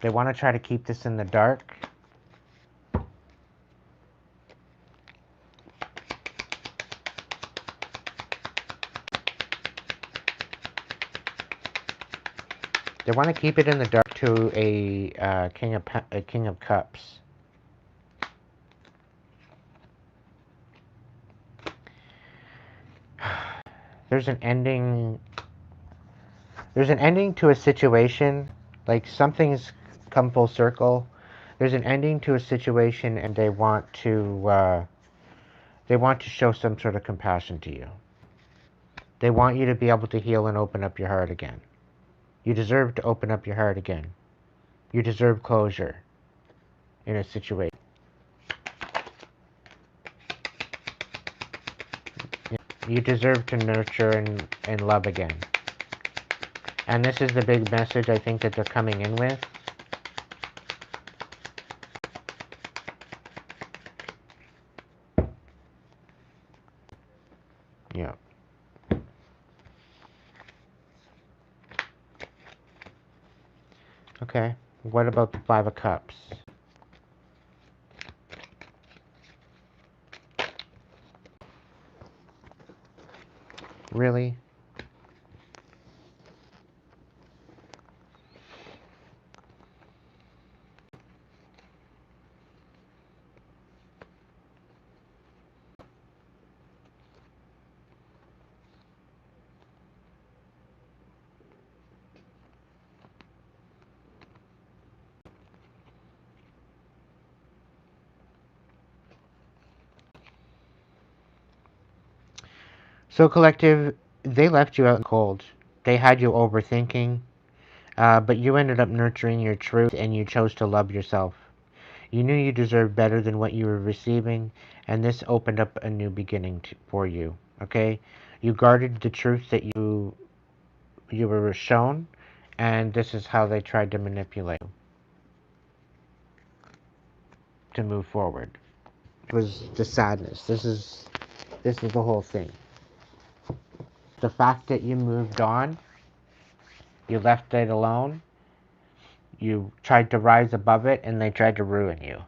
They want to try to keep this in the dark. They want to keep it in the dark to a King of Cups. There's an ending. There's an ending to a situation. Like something's come full circle. There's an ending to a situation, and they want to show some sort of compassion to you. They want you to be able to heal and open up your heart again. You deserve to open up your heart again. You deserve closure in a situation. You deserve to nurture and love again. And this is the big message I think that they're coming in with. Yeah. Okay. What about the Five of Cups? Really? So, collective, they left you out in the cold. They had you overthinking, but you ended up nurturing your truth and you chose to love yourself. You knew you deserved better than what you were receiving, and this opened up a new beginning for you. Okay? You guarded the truth that you were shown, and this is how they tried to manipulate you to move forward. It was the sadness. This is the whole thing. The fact that you moved on, you left it alone, you tried to rise above it, and they tried to ruin you.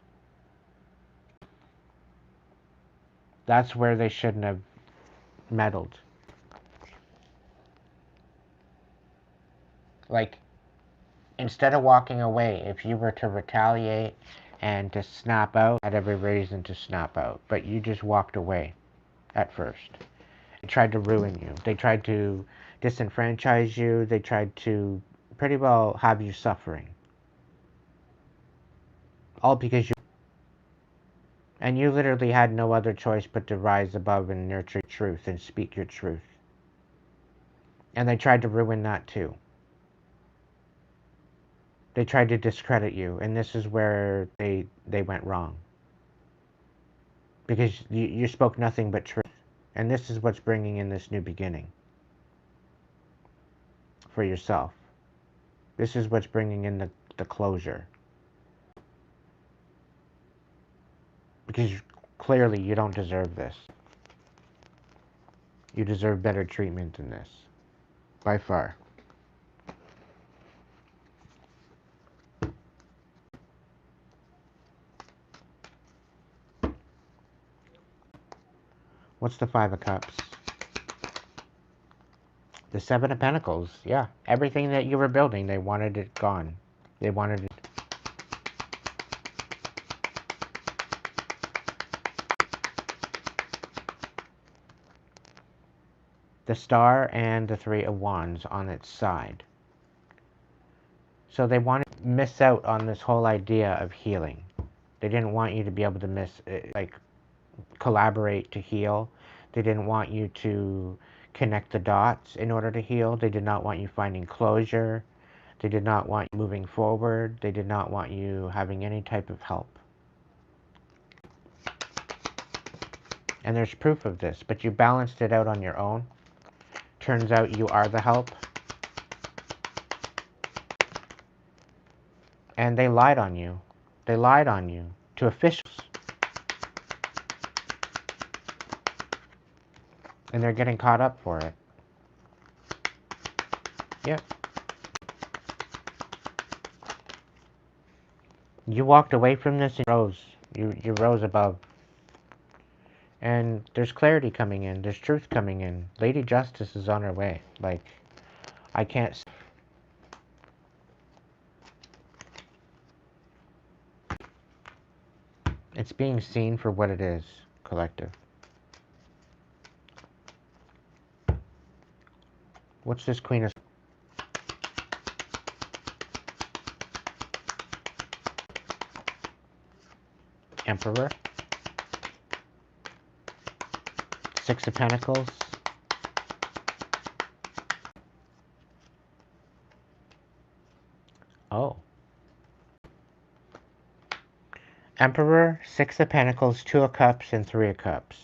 That's where they shouldn't have meddled. Like, instead of walking away, if you were to retaliate and to snap out, had every reason to snap out. But you just walked away at first. They tried to ruin you. They tried to disenfranchise you. They tried to pretty well have you suffering. All because you... And you literally had no other choice but to rise above and nurture truth and speak your truth. And they tried to ruin that too. They tried to discredit you, and this is where they went wrong. Because you spoke nothing but truth. And this is what's bringing in this new beginning for yourself. This is what's bringing in the closure. Because clearly you don't deserve this. You deserve better treatment than this. By far. What's the Five of Cups? The Seven of Pentacles. Yeah. Everything that you were building, they wanted it gone. They wanted it. The Star and the Three of Wands on its side. So they wanted to miss out on this whole idea of healing. They didn't want you to be able to collaborate to heal. They didn't want you to connect the dots in order to heal. They did not want you finding closure. They did not want you moving forward. They did not want you having any type of help. And there's proof of this, but you balanced it out on your own. Turns out you are the help. And they lied on you. They lied on you to officials. And they're getting caught up for it. Yep. You walked away from this and rose. You rose above. And there's clarity coming in. There's truth coming in. Lady Justice is on her way. Like, I can't... It's being seen for what it is, collective. What's this Queen of... Emperor? Six of Pentacles? Oh. Emperor, Six of Pentacles, Two of Cups, and Three of Cups.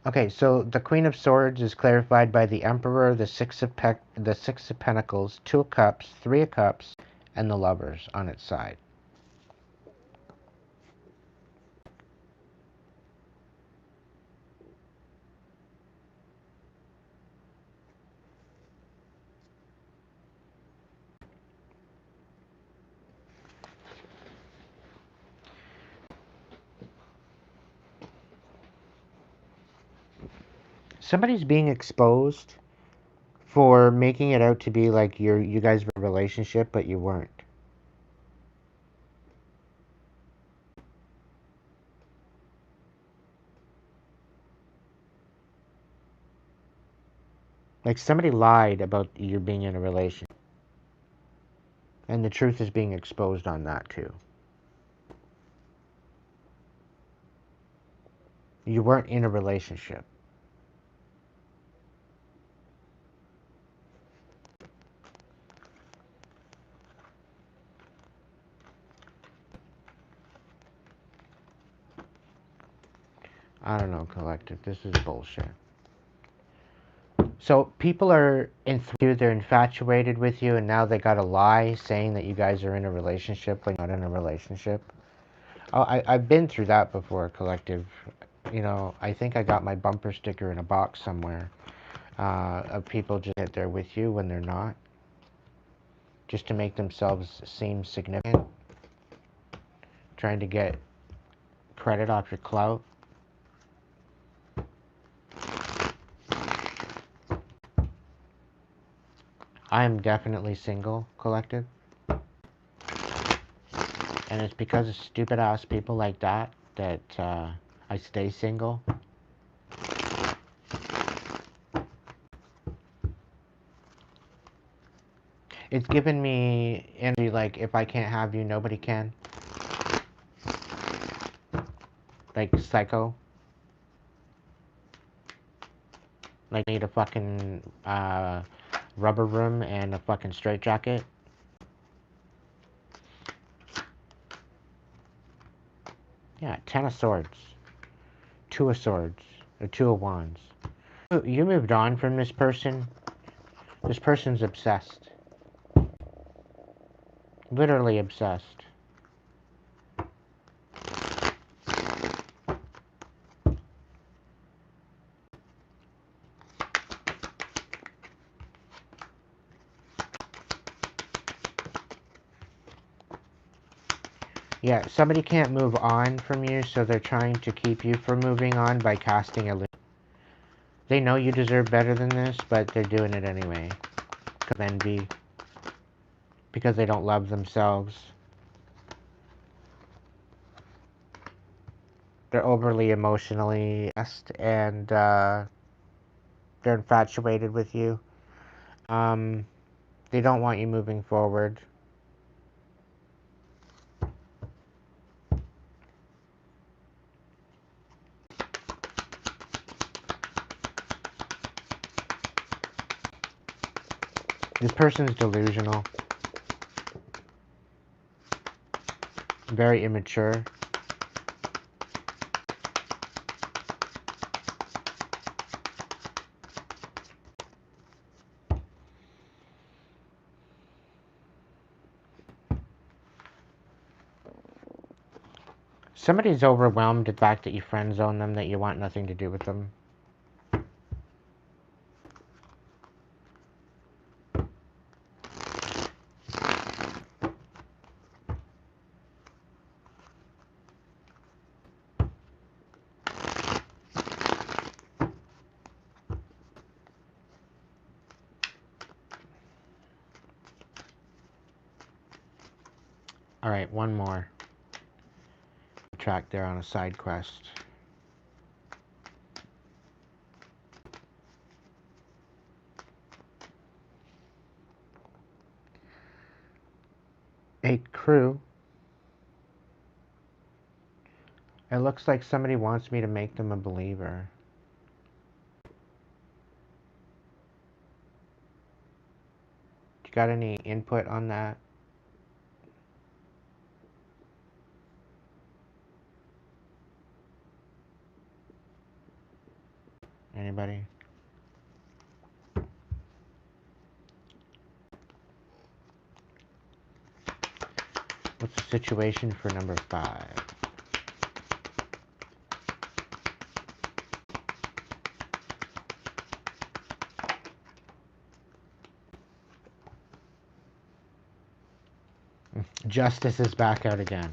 Okay, so the Queen of Swords is clarified by the Emperor, the Six of Pentacles, Two of Cups, Three of Cups, and the Lovers on its side. Somebody's being exposed for making it out to be like you guys were in a relationship, but you weren't. Like somebody lied about you being in a relationship. And the truth is being exposed on that too. You weren't in a relationship. I don't know, collective. This is bullshit. So people are they're infatuated with you, and now they got a lie saying that you guys are in a relationship when you're not in a relationship. Oh, I've been through that before, collective. You know, I think I got my bumper sticker in a box somewhere of people just that they're with you when they're not, just to make themselves seem significant, trying to get credit off your clout. I am definitely single, collective. And it's because of stupid ass people like that that I stay single. It's given me energy like if I can't have you, nobody can. Like Psycho. Like I need a fucking rubber room and a fucking straitjacket. Yeah, 10 of Swords. 2 of Swords. Or 2 of Wands. You moved on from this person. This person's obsessed. Literally obsessed. Yeah, somebody can't move on from you, so they're trying to keep you from moving on by casting a... They know you deserve better than this, but they're doing it anyway. Because of envy. Because they don't love themselves. They're overly emotionally stressed, and they're infatuated with you. They don't want you moving forward. This person's delusional. Very immature. Somebody's overwhelmed at the fact that you friend zone them, that you want nothing to do with them. Alright, one more. Track there on a side quest. Hey, crew. It looks like somebody wants me to make them a believer. You got any input on that? Anybody? What's the situation for number 5? Justice is back out again.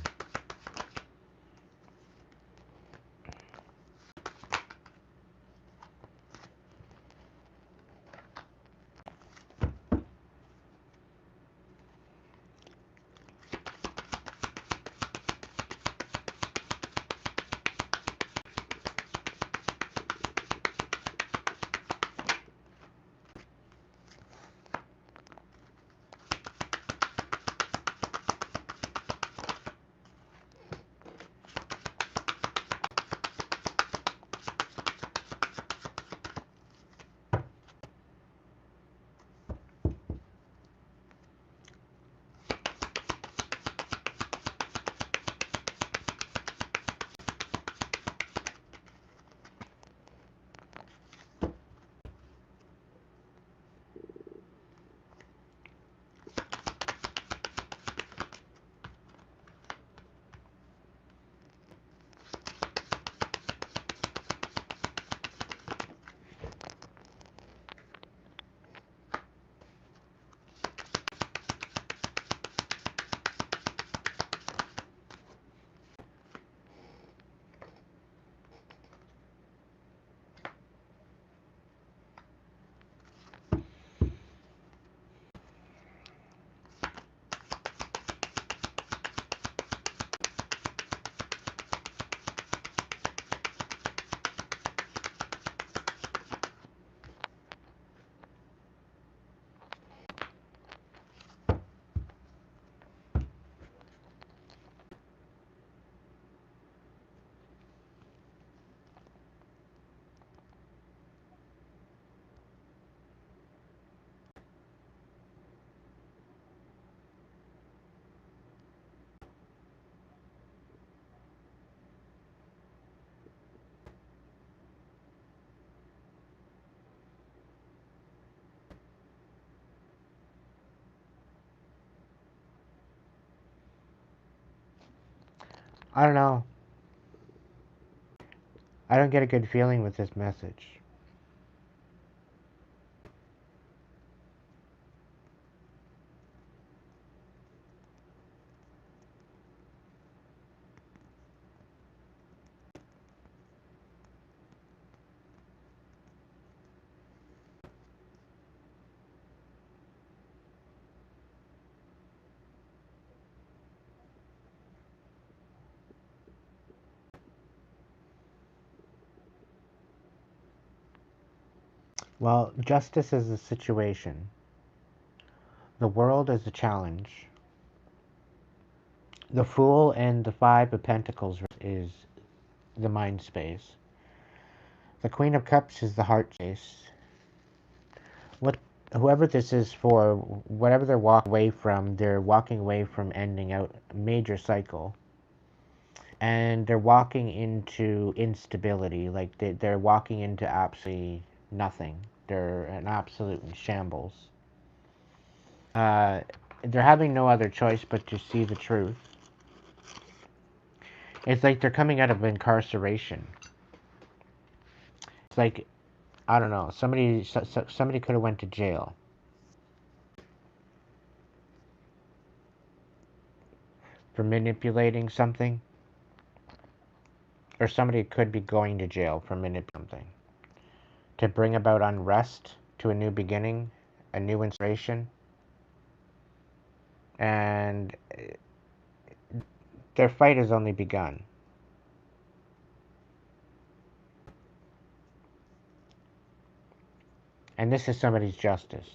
I don't know. I don't get a good feeling with this message. Well, justice is a situation. The world is a challenge. The Fool and the Five of Pentacles is the mind space. The Queen of Cups is the heart space. Whoever this is for, whatever they're walking away from ending out a major cycle. And they're walking into instability. Like they're walking into absolutely nothing. They're an absolute shambles. They're having no other choice but to see the truth. It's like they're coming out of incarceration. It's like, I don't know, somebody could have went to jail for manipulating something, or somebody could be going to jail for manipulating something to bring about unrest, to a new beginning, a new inspiration, and their fight has only begun. And this is somebody's justice.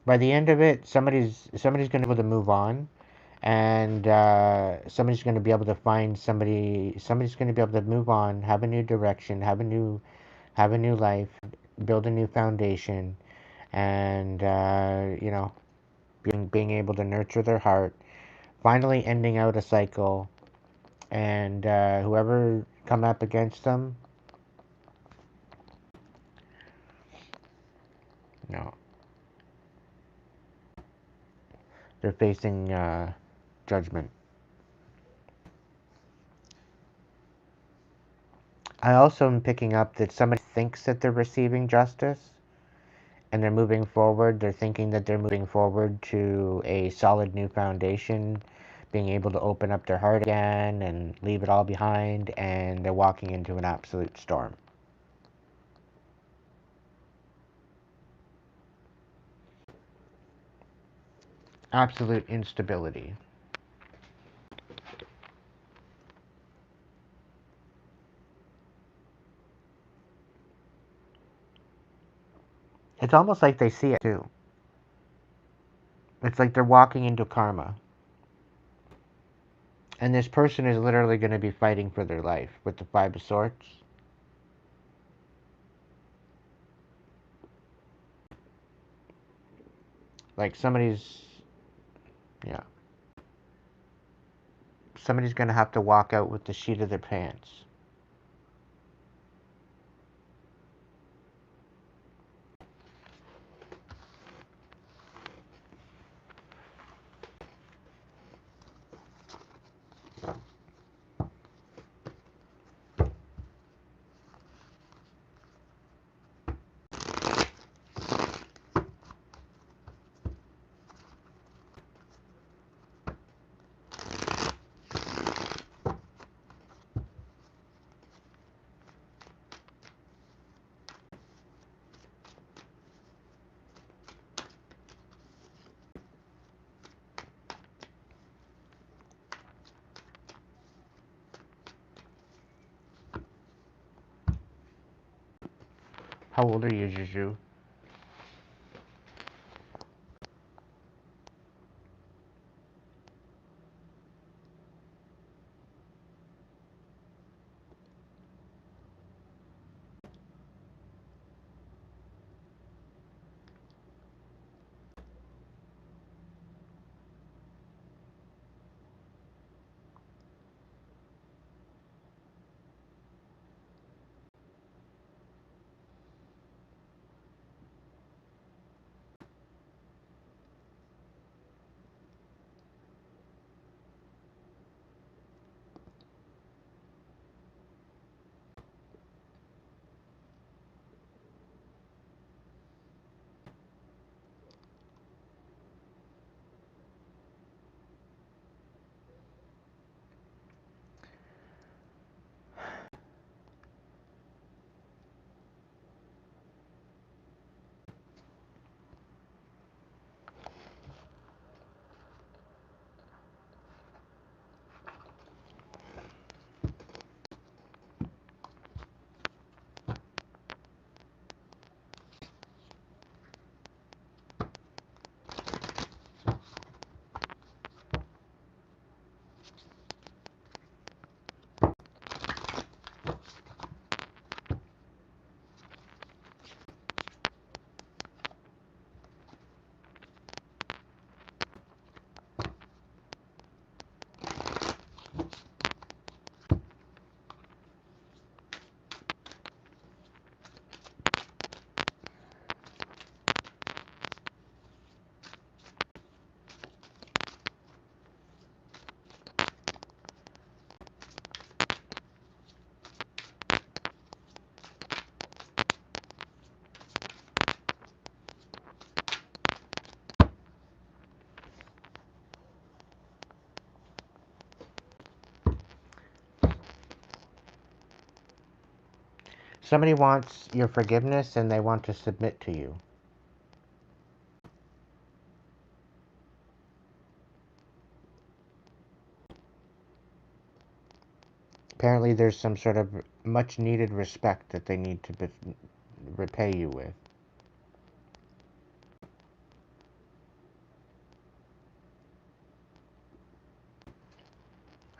By the end of it, somebody's going to be able to move on, and somebody's going to be able to find somebody. Somebody's going to be able to move on, have a new direction, have a new life, build a new foundation, and being able to nurture their heart, finally ending out a cycle, and whoever come up against them, no, they're facing judgment. I also am picking up that somebody thinks that they're receiving justice, and they're moving forward. They're thinking that they're moving forward to a solid new foundation, being able to open up their heart again and leave it all behind, and they're walking into an absolute storm. Absolute instability. It's almost like they see it too. It's like they're walking into karma. And this person is literally going to be fighting for their life with the Five of Swords. Like yeah. Somebody's going to have to walk out with the sheet of their pants. How old are you, Juju? Somebody wants your forgiveness and they want to submit to you. Apparently, there's some sort of much needed respect that they need to repay you with.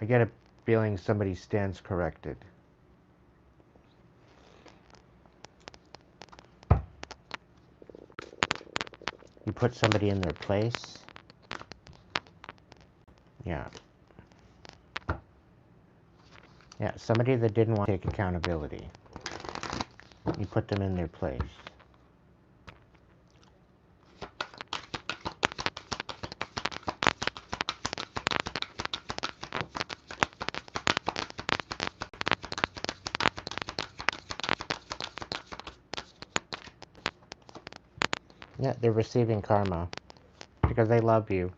I get a feeling somebody stands corrected. You put somebody in their place. Yeah. Yeah, somebody that didn't want to take accountability. You put them in their place. Yeah, they're receiving karma because they love you.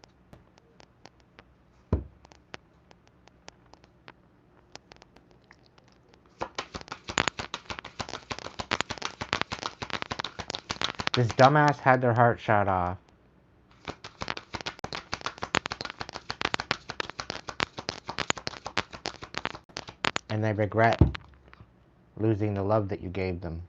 This dumbass had their heart shot off. And they regret losing the love that you gave them.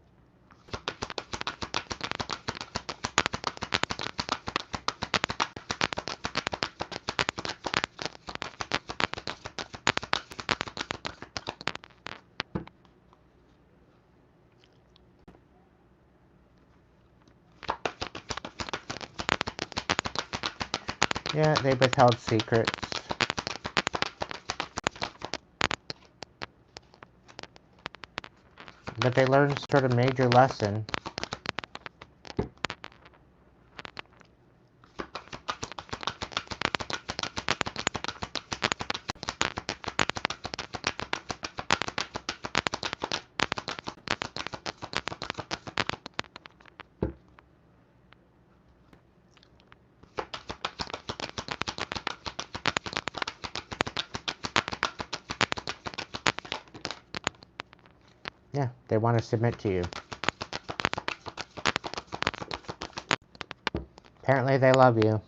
Yeah, they withheld secrets. But they learned sort of major lesson. Yeah, they want to submit to you. Apparently they love you.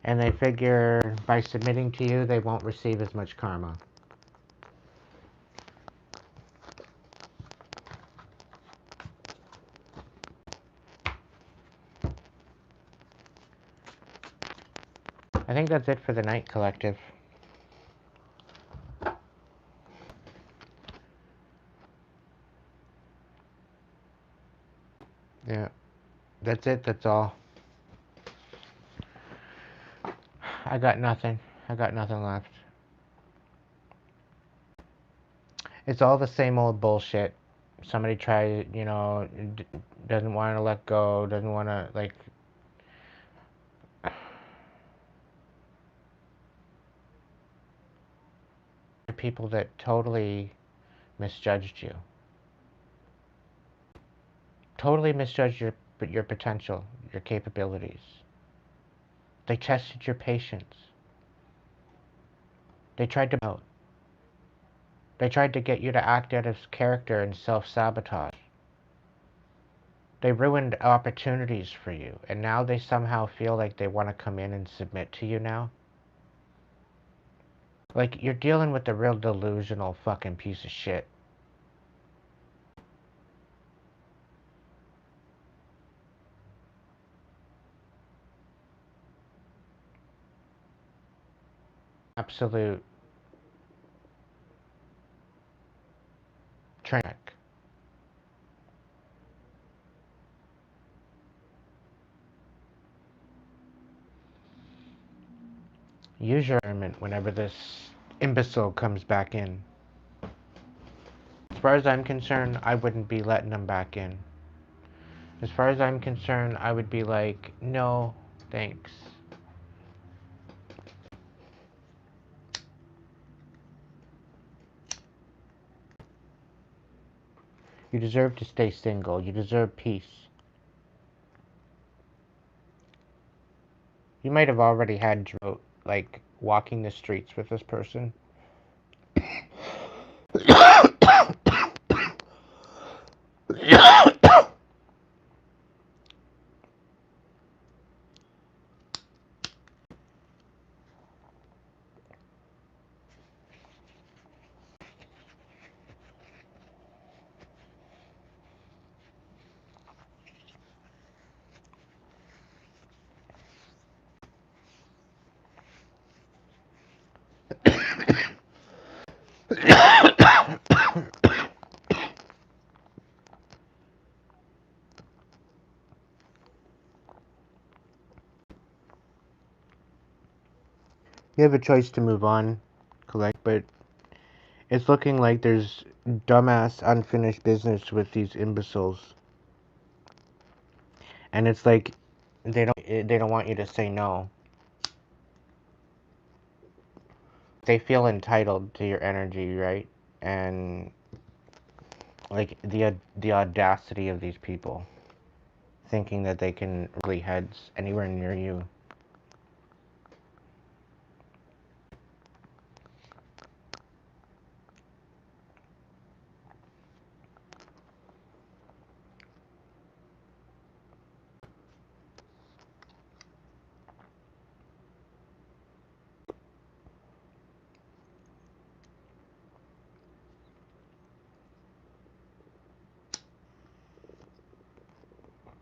And they figure by submitting to you, they won't receive as much karma. I think that's it for the night, collective. Yeah, that's it, that's all. I got nothing. I got nothing left. It's all the same old bullshit. Somebody tries, you know, doesn't want to let go, doesn't want to, like... People that totally misjudged you. Totally misjudged your potential, your capabilities. They tested your patience. They tried to out. They tried to get you to act out of character and self-sabotage. They ruined opportunities for you, and now they somehow feel like they want to come in and submit to you now. Like, you're dealing with a real delusional fucking piece of shit. Absolute train wreck. Use your discernment whenever this imbecile comes back in. As far as I'm concerned, I wouldn't be letting them back in. As far as I'm concerned, I would be like, no, thanks. You deserve to stay single. You deserve peace. You might have already had, like, walking the streets with this person. You have a choice to move on, collect, but it's looking like there's dumbass unfinished business with these imbeciles. And it's like they don't want you to say no. They feel entitled to your energy, right? And like the audacity of these people thinking that they can really heads anywhere near you.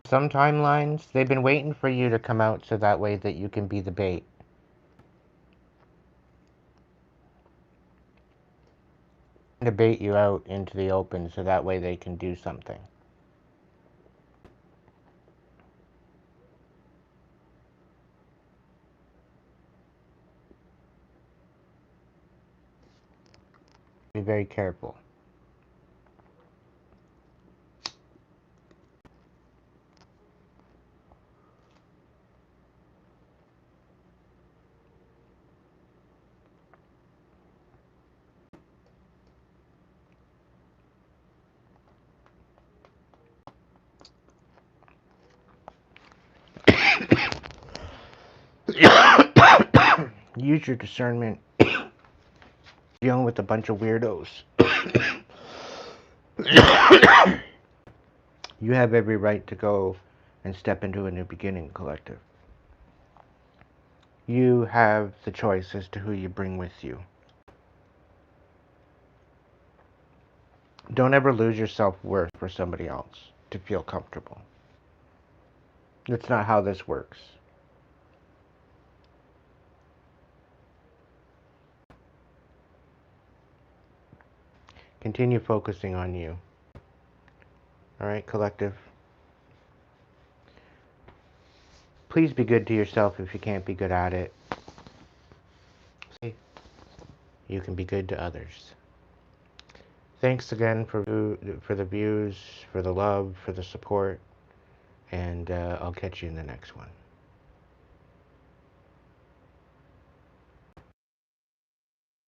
Some timelines, they've been waiting for you to come out so that way that you can be the bait. To bait you out into the open so that way they can do something. Be very careful. Use your discernment. Dealing with a bunch of weirdos. You have every right to go and step into a new beginning, collective. You have the choice as to who you bring with you. Don't ever lose your self-worth for somebody else to feel comfortable. That's not how this works. Continue focusing on you. Alright, collective? Please be good to yourself if you can't be good at it. You can be good to others. Thanks again for the views, for the love, for the support, and I'll catch you in the next one.